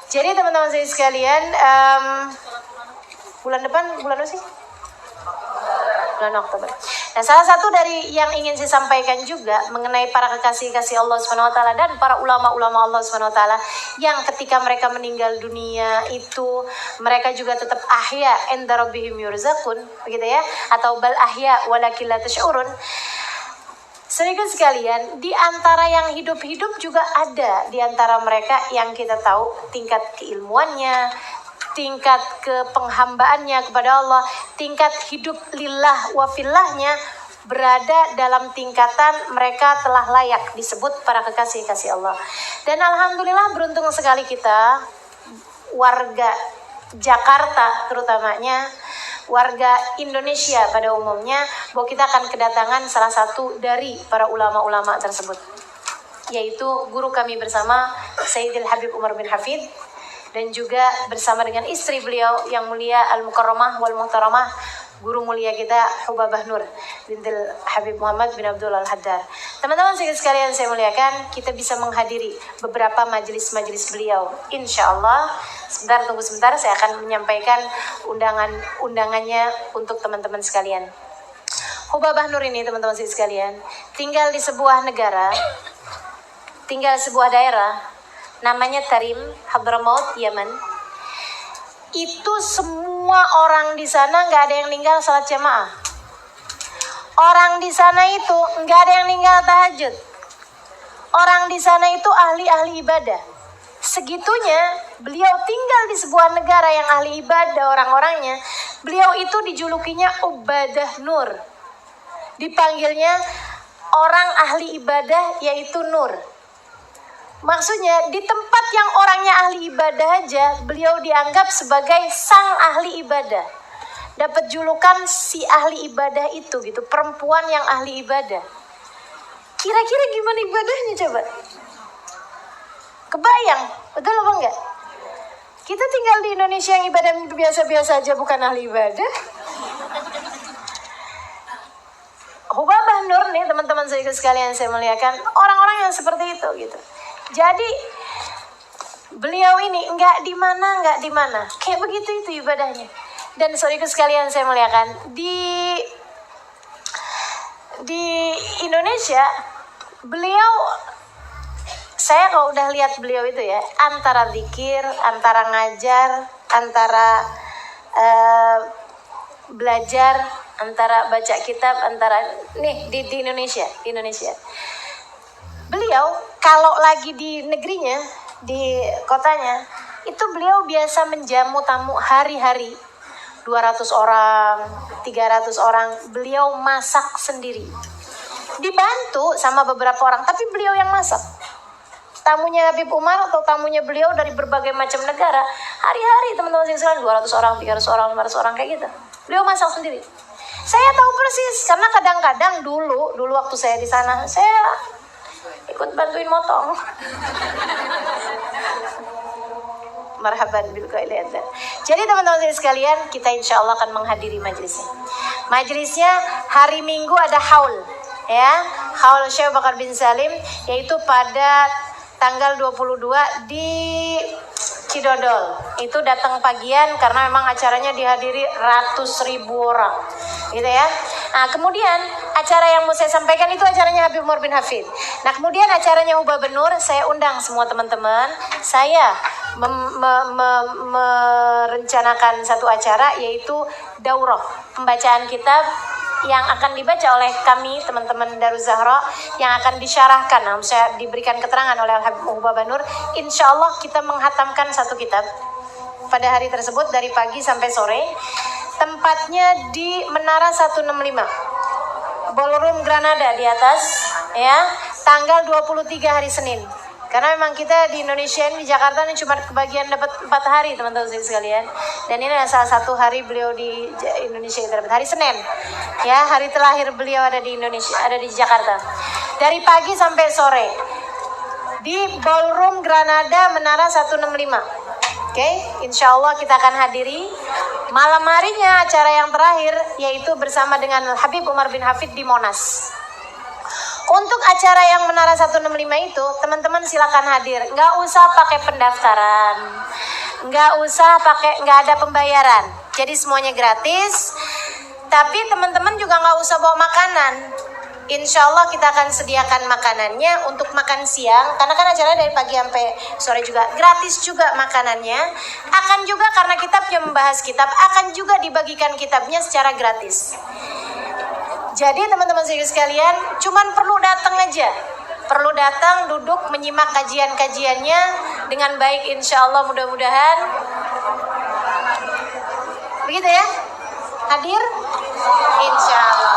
Jadi teman-teman saya sekalian, bulan depan bulan apa sih? Bulan Oktober. Nah, salah satu dari yang ingin saya sampaikan juga mengenai para kekasih-kasih Allah Subhanahu wa taala dan para ulama-ulama Allah Subhanahu wa taala yang ketika mereka meninggal dunia itu mereka juga tetap ahya inda rabbihim yurzaqun, begitu ya, atau bal ahya walakin la tash'urun. Sedikit sekalian, di antara yang hidup-hidup juga ada di antara mereka yang kita tahu tingkat keilmuannya, tingkat kepenghambaannya kepada Allah, tingkat hidup lillah wa fillahnya berada dalam tingkatan mereka telah layak disebut para kekasih-kasih Allah. Dan alhamdulillah beruntung sekali kita warga Jakarta, terutamanya warga Indonesia pada umumnya, bahwa kita akan kedatangan salah satu dari para ulama-ulama tersebut, yaitu guru kami bersama Sayyidil Habib Umar bin Hafid, dan juga bersama dengan istri beliau yang mulia Al-Mukarramah wal Muhtaramah, guru mulia kita Hubabah Nur bintil Habib Muhammad bin Abdul Al-Haddar. Teman-teman sekalian saya muliakan, kita bisa menghadiri beberapa majelis-majelis beliau, insya Allah. Tunggu sebentar, saya akan menyampaikan undangannya untuk teman-teman sekalian. Hubabah Nur ini teman-teman sekalian tinggal di sebuah negara, tinggal di sebuah daerah namanya Tarim, Hadramaut, Yaman. Itu semua orang di sana nggak ada yang ninggal salat jamaah. Orang di sana itu nggak ada yang ninggal tahajud. Orang di sana itu ahli-ahli ibadah. Segitunya beliau tinggal di sebuah negara yang ahli ibadah orang-orangnya. Beliau itu dijulukinya Ubadah Nur. Dipanggilnya orang ahli ibadah, yaitu Nur. Maksudnya di tempat yang orangnya ahli ibadah aja, beliau dianggap sebagai sang ahli ibadah. Dapat julukan si ahli ibadah itu, gitu, perempuan yang ahli ibadah. Kira-kira gimana ibadahnya coba? Kebayang, betul apa enggak? Kita tinggal di Indonesia yang ibadah biasa-biasa aja bukan ahli ibadah. Hubabah Nur nih teman-teman sekalian saya muliakan, orang-orang yang seperti itu, gitu. Jadi beliau ini nggak di mana, kayak begitu itu ibadahnya. Dan saudaraku sekalian saya muliakan, di Indonesia beliau, saya kalau udah lihat beliau itu ya, antara zikir, antara ngajar, antara belajar, antara baca kitab, antara nih di Indonesia. Beliau kalau lagi di negerinya, di kotanya, itu beliau biasa menjamu tamu hari-hari. 200 orang, 300 orang, beliau masak sendiri. Dibantu sama beberapa orang, tapi beliau yang masak. Tamunya Habib Umar atau tamunya beliau dari berbagai macam negara, hari-hari teman-teman sekalian 200 orang, 300 orang, 500 orang kayak gitu. Beliau masak sendiri. Saya tahu persis karena kadang-kadang dulu waktu saya di sana, saya ikut bantuin motong. Marhaban bil qailatan. Jadi teman-teman sekalian, kita insya Allah akan menghadiri majelisnya. Majelisnya hari Minggu ada haul, ya, haul Syekh Bakar bin Salim, yaitu pada tanggal 22 di Cidodol. Itu datang pagian karena memang acaranya dihadiri ratus ribu orang, gitu ya. Nah, kemudian acara yang mau saya sampaikan itu acaranya Habib Umar bin Hafid. Nah, kemudian acaranya Ubah Benur, saya undang semua teman-teman. Saya merencanakan satu acara, yaitu daurah pembacaan kitab yang akan dibaca oleh kami teman-teman Daruz Zahra, yang akan disyarahkan. Nah, saya diberikan keterangan oleh Habib Ubah Benur. Insya Allah kita menghatamkan satu kitab pada hari tersebut dari pagi sampai sore. Tempatnya di Menara 165, Ballroom Granada di atas, ya. Tanggal 23 hari Senin. Karena memang kita di Indonesia ini, di Jakarta ini cuma kebagian dapat 4 hari teman-teman sekalian. Dan ini adalah salah satu hari beliau di Indonesia yang dapat hari Senin. Ya, hari terakhir beliau ada di Indonesia, ada di Jakarta. Dari pagi sampai sore di Ballroom Granada Menara 165. Oke, insya Allah kita akan hadiri. Malam harinya acara yang terakhir yaitu bersama dengan Habib Umar bin Hafid di Monas. Untuk acara yang Menara 165 itu, teman-teman silakan hadir. Nggak usah pakai pendaftaran, nggak ada pembayaran. Jadi semuanya gratis. Tapi teman-teman juga nggak usah bawa makanan. Insya Allah kita akan sediakan makanannya untuk makan siang. Karena kan acaranya dari pagi sampai sore juga. Gratis juga makanannya. Akan juga karena kitabnya membahas kitab, akan juga dibagikan kitabnya secara gratis. Jadi teman-teman sekalian, cuman perlu datang aja. Perlu datang, duduk, menyimak kajian-kajiannya dengan baik, insya Allah, mudah-mudahan. Begitu ya? Hadir? Insya Allah.